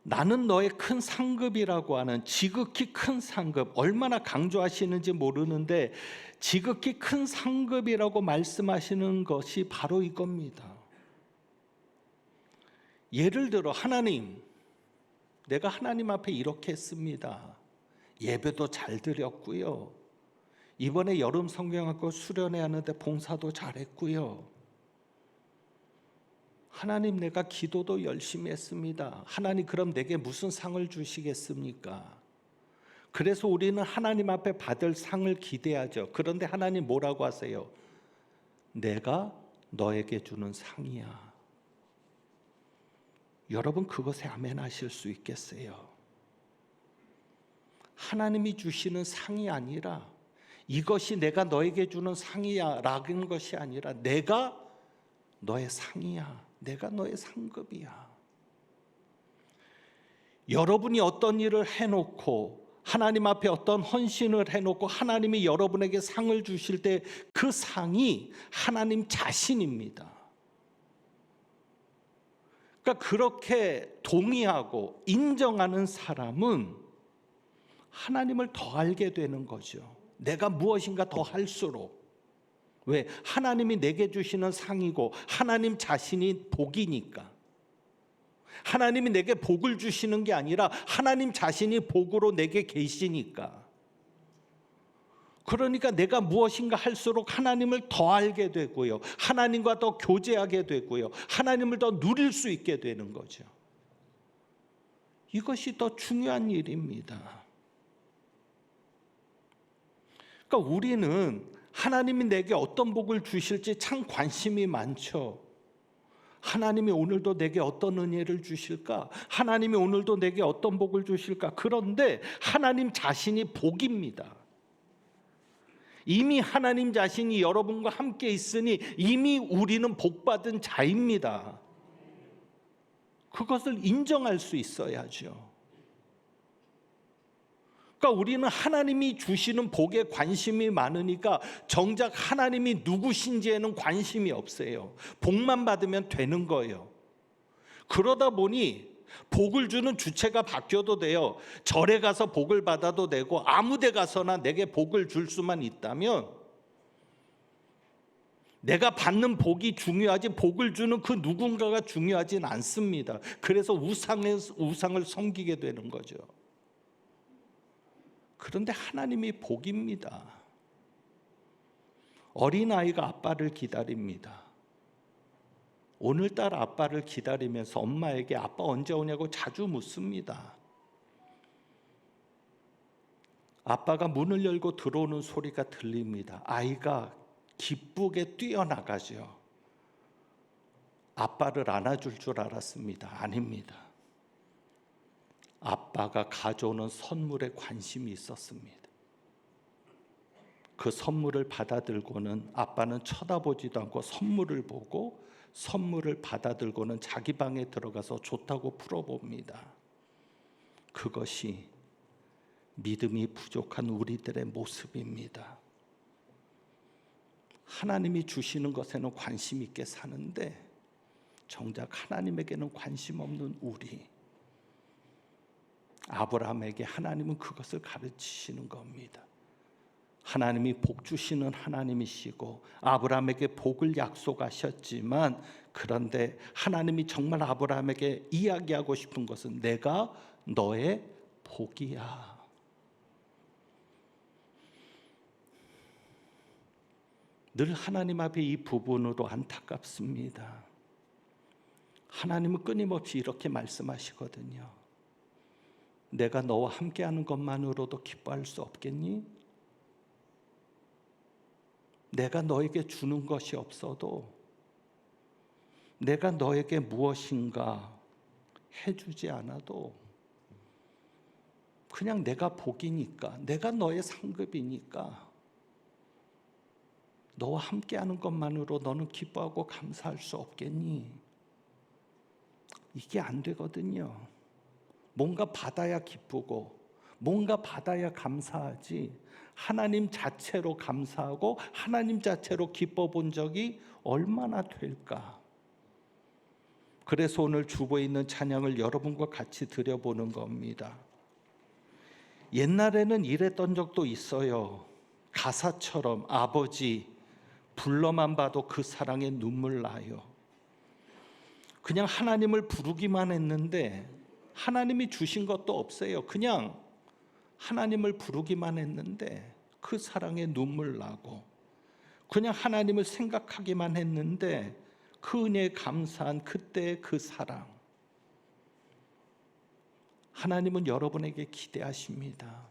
나는 너의 큰 상급이라고 하는 지극히 큰 상급, 얼마나 강조하시는지 모르는데 지극히 큰 상급이라고 말씀하시는 것이 바로 이겁니다. 예를 들어 하나님, 내가 하나님 앞에 이렇게 했습니다. 예배도 잘 드렸고요. 이번에 여름 성경학교 수련회 하는데 봉사도 잘했고요. 하나님, 내가 기도도 열심히 했습니다. 하나님, 그럼 내게 무슨 상을 주시겠습니까? 그래서 우리는 하나님 앞에 받을 상을 기대하죠. 그런데 하나님 뭐라고 하세요? 내가 너에게 주는 상이야. 여러분, 그것에 아멘 하실 수 있겠어요? 하나님이 주시는 상이 아니라, 이것이 내가 너에게 주는 상이야 라는 것이 아니라, 내가 너의 상이야. 내가 너의 상급이야. 여러분이 어떤 일을 해놓고 하나님 앞에 어떤 헌신을 해놓고 하나님이 여러분에게 상을 주실 때 그 상이 하나님 자신입니다. 그러니까 그렇게 동의하고 인정하는 사람은 하나님을 더 알게 되는 거죠. 내가 무엇인가 더 할수록. 왜? 하나님이 내게 주시는 상이고 하나님 자신이 복이니까. 하나님이 내게 복을 주시는 게 아니라 하나님 자신이 복으로 내게 계시니까. 그러니까 내가 무엇인가 할수록 하나님을 더 알게 되고요. 하나님과 더 교제하게 되고요. 하나님을 더 누릴 수 있게 되는 거죠. 이것이 더 중요한 일입니다. 그러니까 우리는 하나님이 내게 어떤 복을 주실지 참 관심이 많죠. 하나님이 오늘도 내게 어떤 은혜를 주실까? 하나님이 오늘도 내게 어떤 복을 주실까? 그런데 하나님 자신이 복입니다. 이미 하나님 자신이 여러분과 함께 있으니 이미 우리는 복받은 자입니다. 그것을 인정할 수 있어야죠. 그러니까 우리는 하나님이 주시는 복에 관심이 많으니까 정작 하나님이 누구신지에는 관심이 없어요. 복만 받으면 되는 거예요. 그러다 보니 복을 주는 주체가 바뀌어도 돼요. 절에 가서 복을 받아도 되고 아무 데 가서나 내게 복을 줄 수만 있다면 내가 받는 복이 중요하지 복을 주는 그 누군가가 중요하진 않습니다. 그래서 우상을 섬기게 되는 거죠. 그런데 하나님이 복입니다. 어린아이가 아빠를 기다립니다. 오늘따라 아빠를 기다리면서 엄마에게 아빠 언제 오냐고 자주 묻습니다. 아빠가 문을 열고 들어오는 소리가 들립니다. 아이가 기쁘게 뛰어나가죠. 아빠를 안아줄 줄 알았습니다. 아닙니다. 아빠가 가져오는 선물에 관심이 있었습니다. 그 선물을 받아들고는 아빠는 쳐다보지도 않고 선물을 보고 선물을 받아들고는 자기 방에 들어가서 좋다고 풀어봅니다. 그것이 믿음이 부족한 우리들의 모습입니다. 하나님이 주시는 것에는 관심 있게 사는데 정작 하나님에게는 관심 없는 우리. 아브라함에게 하나님은 그것을 가르치시는 겁니다. 하나님이 복 주시는 하나님이시고 아브라함에게 복을 약속하셨지만 그런데 하나님이 정말 아브라함에게 이야기하고 싶은 것은 내가 너의 복이야. 늘 하나님 앞에 이 부분으로 안타깝습니다. 하나님은 끊임없이 이렇게 말씀하시거든요. 내가 너와 함께하는 것만으로도 기뻐할 수 없겠니? 내가 너에게 주는 것이 없어도 내가 너에게 무엇인가 해주지 않아도 그냥 내가 복이니까 내가 너의 상급이니까 너와 함께하는 것만으로 너는 기뻐하고 감사할 수 없겠니? 이게 안 되거든요. 뭔가 받아야 기쁘고 뭔가 받아야 감사하지 하나님 자체로 감사하고 하나님 자체로 기뻐 본 적이 얼마나 될까? 그래서 오늘 주보에 있는 찬양을 여러분과 같이 드려보는 겁니다. 옛날에는 이랬던 적도 있어요. 가사처럼 아버지 불러만 봐도 그 사랑에 눈물 나요. 그냥 하나님을 부르기만 했는데 하나님이 주신 것도 없어요. 그냥 하나님을 부르기만 했는데 그 사랑에 눈물 나고 그냥 하나님을 생각하기만 했는데 그 은혜에 감사한 그때의 그 사랑, 하나님은 여러분에게 기대하십니다.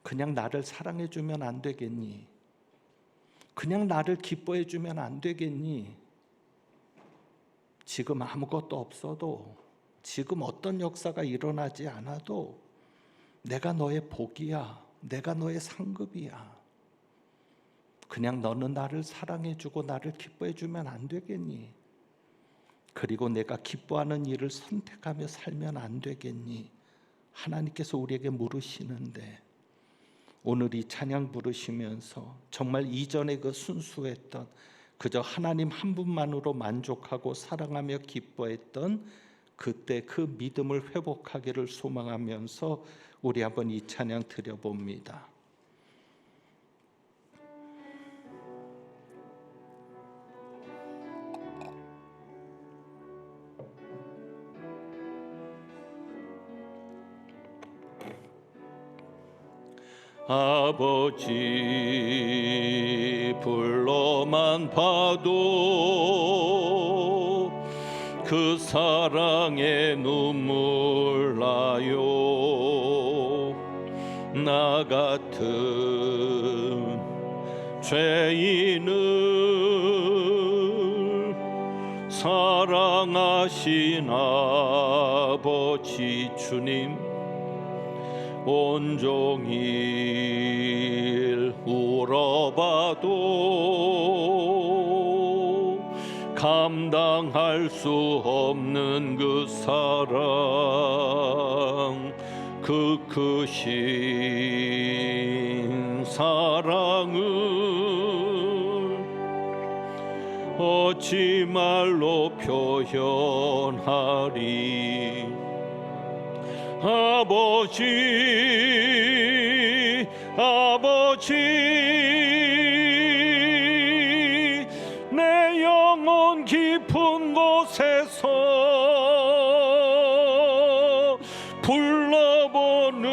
그냥 나를 사랑해주면 안 되겠니? 그냥 나를 기뻐해주면 안 되겠니? 지금 아무것도 없어도, 지금 어떤 역사가 일어나지 않아도 내가 너의 복이야. 내가 너의 상급이야. 그냥 너는 나를 사랑해주고 나를 기뻐해주면 안 되겠니? 그리고 내가 기뻐하는 일을 선택하며 살면 안 되겠니? 하나님께서 우리에게 물으시는데, 오늘 이 찬양 부르시면서 정말 이전에 그 순수했던, 그저 하나님 한 분만으로 만족하고 사랑하며 기뻐했던 그때 그 믿음을 회복하기를 소망하면서 우리 한번 이 찬양 드려봅니다. 아버지 불러만 봐도 그 사랑에 눈물 나요. 나 같은 죄인을 사랑하신 아버지 주님, 온종일 울어봐도 감당할 수 없는 그 사랑, 그 크신 사랑을 어찌 말로 표현하리. 아버지, 아버지, 내 영혼 깊은 곳에서 불러보는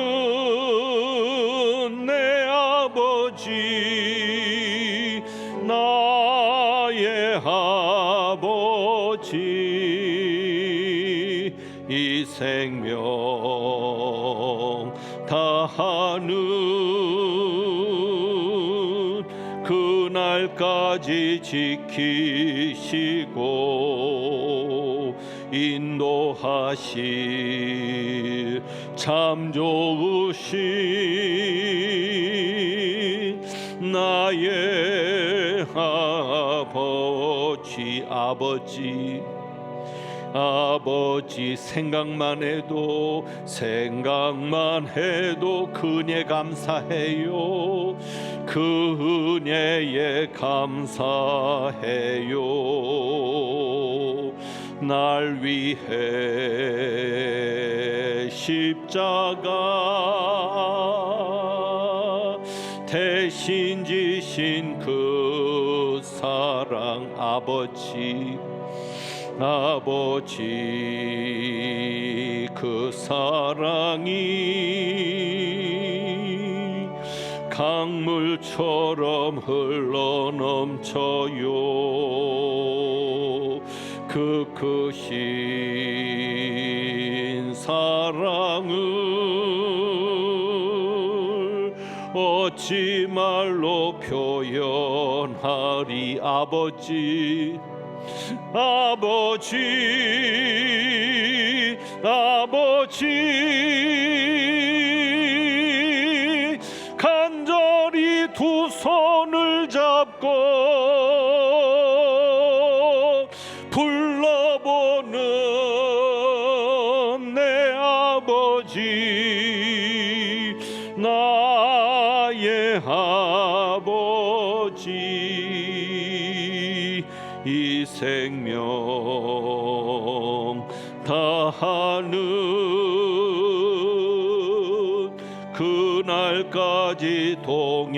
내 아버지, 나의 아버지, 이 생명 다하는 그날까지 지키시고 인도하실 참 좋으신 나의 아버지, 아버지, 아버지, 생각만 해도 그은혜 감사해요. 그 은혜에 감사해요. 날 위해 십자가 대신 지신 그 사랑, 아버지, 아버지, 그 사랑이 강물처럼 흘러넘쳐요. 그 크신 사랑을 어찌 말로 표현하리. 아버지, 아버지, 아버지, 간절히 두 손을 잡고 불러보는 내 아버지, 나의 아버지, 이 생명 다하는 그날까지 동행하며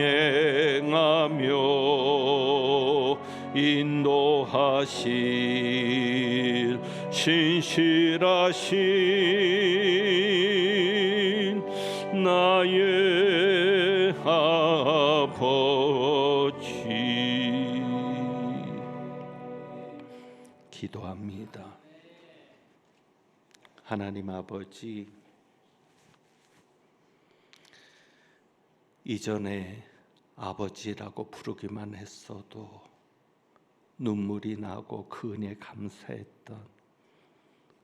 인도하실 신실하신 나의 아버지. 기도합니다. 하나님 아버지, 이전에 아버지라고 부르기만 했어도 눈물이 나고 그 은혜에 감사했던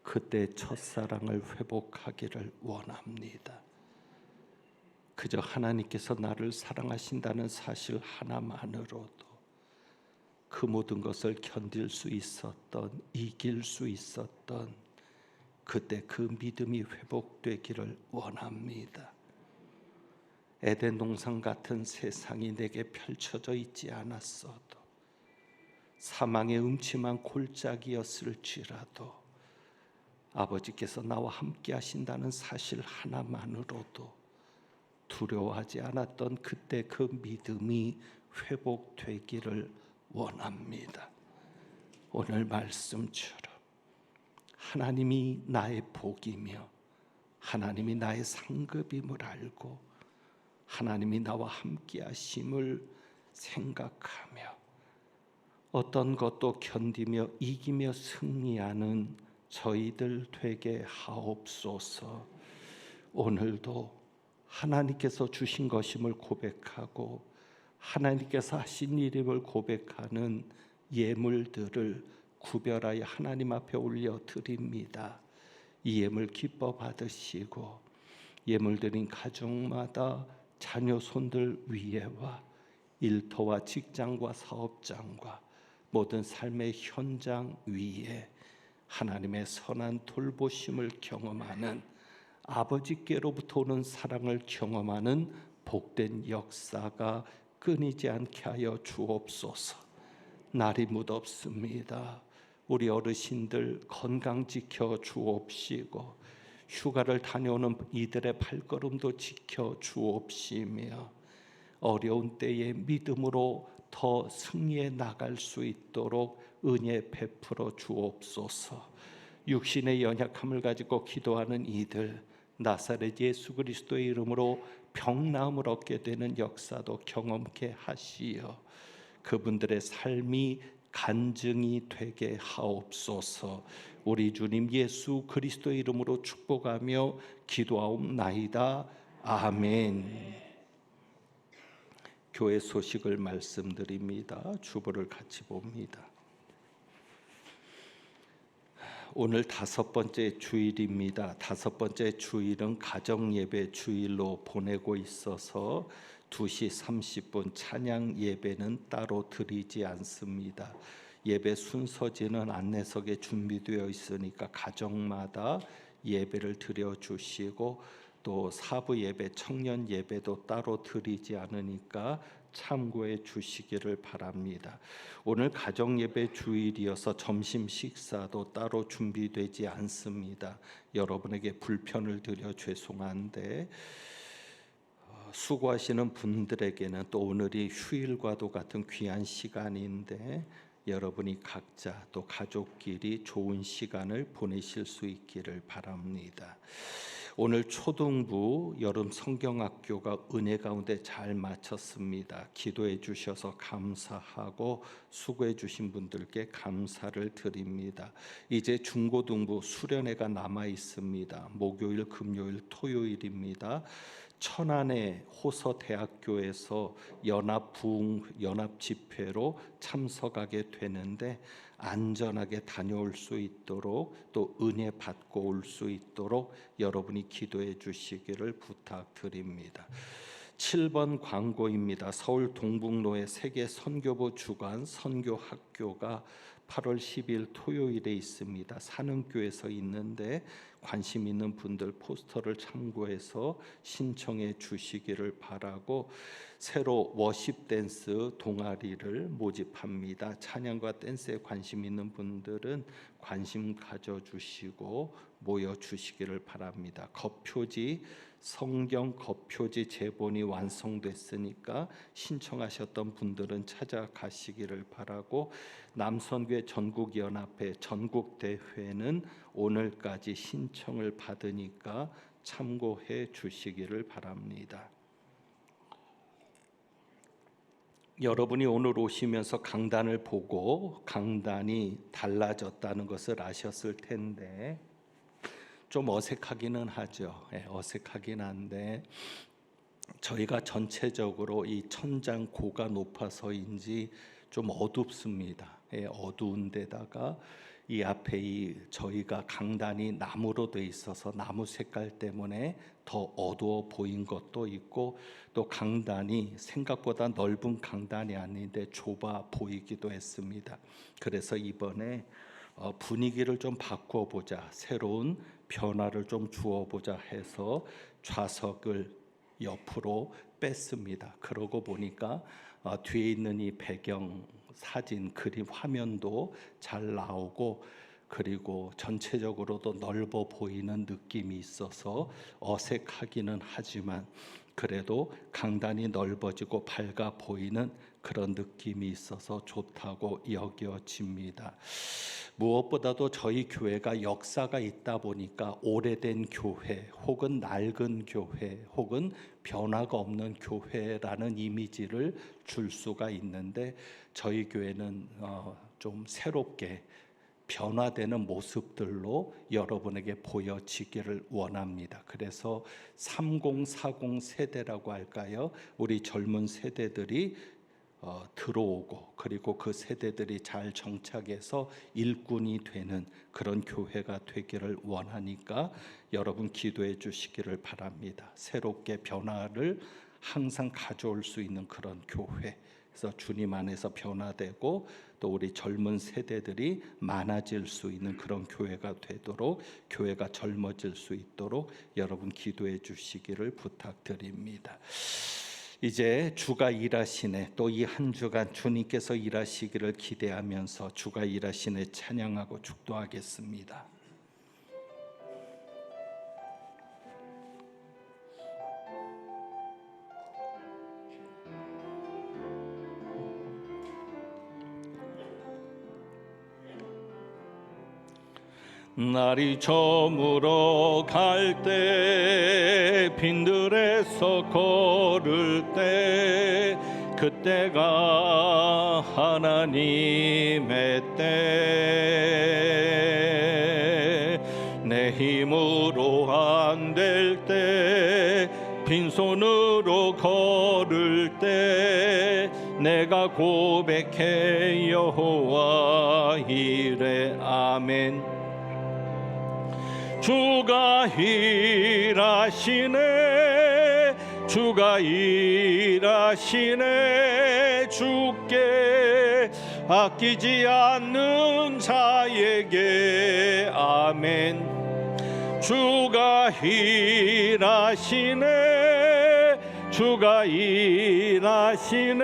그때 첫사랑을 회복하기를 원합니다. 그저 하나님께서 나를 사랑하신다는 사실 하나만으로도 그 모든 것을 견딜 수 있었던, 이길 수 있었던 그때 그 믿음이 회복되기를 원합니다. 에덴 동산 같은 세상이 내게 펼쳐져 있지 않았어도, 사망의 음침한 골짜기였을지라도 아버지께서 나와 함께 하신다는 사실 하나만으로도 두려워하지 않았던 그때 그 믿음이 회복되기를 원합니다. 오늘 말씀처럼 하나님이 나의 복이며 하나님이 나의 상급임을 알고 하나님이 나와 함께 하심을 생각하며 어떤 것도 견디며 이기며 승리하는 저희들 되게 하옵소서. 오늘도 하나님께서 주신 것임을 고백하고 하나님께서 하신 일임을 고백하는 예물들을 구별하여 하나님 앞에 올려드립니다. 이 예물 기뻐 받으시고 예물 드린 가정마다 자녀 손들 위에와 일터와 직장과 사업장과 모든 삶의 현장 위에 하나님의 선한 돌보심을 경험하는, 아버지께로부터 오는 사랑을 경험하는 복된 역사가 끊이지 않게 하여 주옵소서. 날이 무덥습니다. 우리 어르신들 건강 지켜 주옵시고 휴가를 다녀오는 이들의 발걸음도 지켜 주옵시며 어려운 때에 믿음으로 더 승리해 나갈 수 있도록 은혜 베풀어 주옵소서. 육신의 연약함을 가지고 기도하는 이들, 나사렛 예수 그리스도의 이름으로 병나음을 얻게 되는 역사도 경험케 하시어 그분들의 삶이 간증이 되게 하옵소서. 우리 주님 예수 그리스도의 이름으로 축복하며 기도하옵나이다. 아멘. 교회 소식을 말씀드립니다. 주보를 같이 봅니다. 오늘 5번째 주일입니다. 5번째 주일은 가정예배 주일로 보내고 있어서 2시 30분 찬양 예배는 따로 드리지 않습니다. 예배 순서지는 안내석에 준비되어 있으니까 가정마다 예배를 드려주시고 또 사부 예배, 청년 예배도 따로 드리지 않으니까 참고해 주시기를 바랍니다. 오늘 가정 예배 주일이어서 점심 식사도 따로 준비되지 않습니다. 여러분에게 불편을 드려 죄송한데 수고하시는 분들에게는 또 오늘이 휴일과도 같은 귀한 시간인데 여러분이 각자 또 가족끼리 좋은 시간을 보내실 수 있기를 바랍니다. 오늘 초등부 여름 성경학교가 은혜 가운데 잘 마쳤습니다. 기도해 주셔서 감사하고 수고해 주신 분들께 감사를 드립니다. 이제 중고등부 수련회가 남아 있습니다. 목요일, 금요일, 토요일입니다. 천안의 호서대학교에서 연합 집회로 참석하게 되는데 안전하게 다녀올 수 있도록 또 은혜 받고 올 수 있도록 여러분이 기도해 주시기를 부탁드립니다. 7번 광고입니다. 서울 동북로의 세계 선교부 주관 선교학교가 8월 10일 토요일에 있습니다. 산흥교에서 있는데 관심 있는 분들 포스터를 참고해서 신청해 주시기를 바라고 새로 워십 댄스 동아리를 모집합니다. 찬양과 댄스에 관심 있는 분들은 관심 가져주시고 모여주시기를 바랍니다. 겉표지 성경 겉표지 제본이 완성됐으니까 신청하셨던 분들은 찾아가시기를 바라고 남선교회 전국연합회 전국대회는 오늘까지 신청을 받으니까 참고해 주시기를 바랍니다. 여러분이 오늘 오시면서 강단을 보고 강단이 달라졌다는 것을 아셨을 텐데 좀 어색하기는 하죠. 어색하긴 한데 저희가 전체적으로 이 천장 고가 높아서인지 좀 어둡습니다. 어두운 데다가 이 앞에 저희가 강단이 나무로 돼 있어서 나무 색깔 때문에 더 어두워 보인 것도 있고, 또 강단이 생각보다 넓은 강단이 아닌데 좁아 보이기도 했습니다. 그래서 이번에 분위기를 좀 바꿔보자, 새로운 변화를 좀 주어보자 해서 좌석을 옆으로 뺐습니다. 그러고 보니까 뒤에 있는 이 배경 사진, 그림, 화면도 잘 나오고, 그리고 전체적으로도 넓어 보이는 느낌이 있어서 어색하기는 하지만 그래도 강단이 넓어지고 밝아 보이는 그런 느낌이 있어서 좋다고 여겨집니다. 무엇보다도 저희 교회가 역사가 있다 보니까 오래된 교회 혹은 낡은 교회 혹은 변화가 없는 교회라는 이미지를 줄 수가 있는데, 저희 교회는 좀 새롭게 변화되는 모습들로 여러분에게 보여지기를 원합니다. 그래서 3040 세대라고 할까요? 우리 젊은 세대들이 들어오고, 그리고 그 세대들이 잘 정착해서 일꾼이 되는 그런 교회가 되기를 원하니까 여러분 기도해 주시기를 바랍니다. 새롭게 변화를 항상 가져올 수 있는 그런 교회, 그래서 주님 안에서 변화되고 또 우리 젊은 세대들이 많아질 수 있는 그런 교회가 되도록, 교회가 젊어질 수 있도록 여러분 기도해 주시기를 부탁드립니다. 이제 주가 일하시네, 또 이 한 주간 주님께서 일하시기를 기대하면서 주가 일하시네 찬양하고 축도하겠습니다. 날이 저물어 갈 때, 빈들에서 걸을 때, 그때가 하나님의 때. 내 힘으로 안 될 때, 빈손으로 걸을 때, 내가 고백해 여호와 이레. 아멘. 주가 일하시네, 주가 일하시네, 주께 아끼지 않는 자에게. 아멘. 주가 일하시네, 주가 일하시네,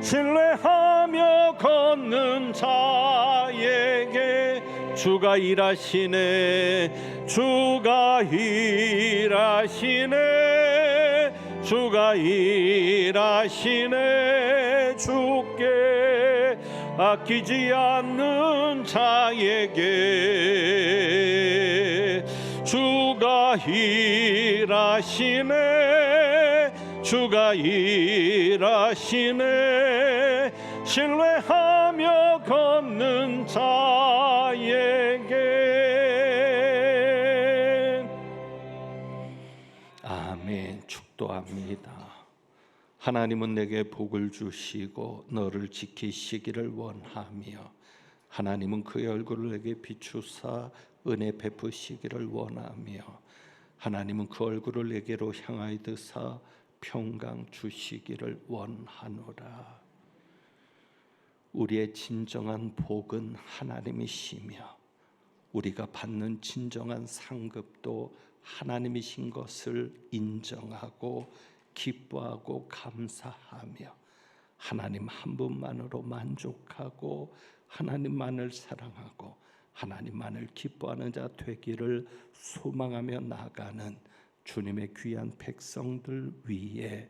신뢰하며 걷는 자에게. 주가 일하시네, 주가 일하시네, 주가 일하시네, 주께 아끼지 않는 자에게. 주가 일하시네, 주가 일하시네, 신뢰하며 걷는 자에게. 아멘. 축도합니다. 하나님은 내게 복을 주시고 너를 지키시기를 원하며, 하나님은 그의 얼굴을 내게 비추사 은혜 베푸시기를 원하며, 하나님은 그 얼굴을 내게로 향하여 드사 평강 주시기를 원하노라. 우리의 진정한 복은 하나님이시며 우리가 받는 진정한 상급도 하나님이신 것을 인정하고 기뻐하고 감사하며, 하나님 한 분만으로 만족하고 하나님만을 사랑하고 하나님만을 기뻐하는 자 되기를 소망하며 나아가는 주님의 귀한 백성들 위에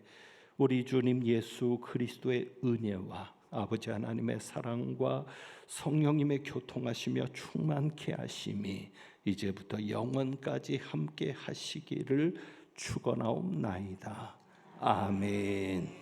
우리 주님 예수 그리스도의 은혜와 아버지 하나님의 사랑과 성령님의 교통하시며 충만케 하심이 이제부터 영원까지 함께 하시기를 축원하옵나이다. 아멘.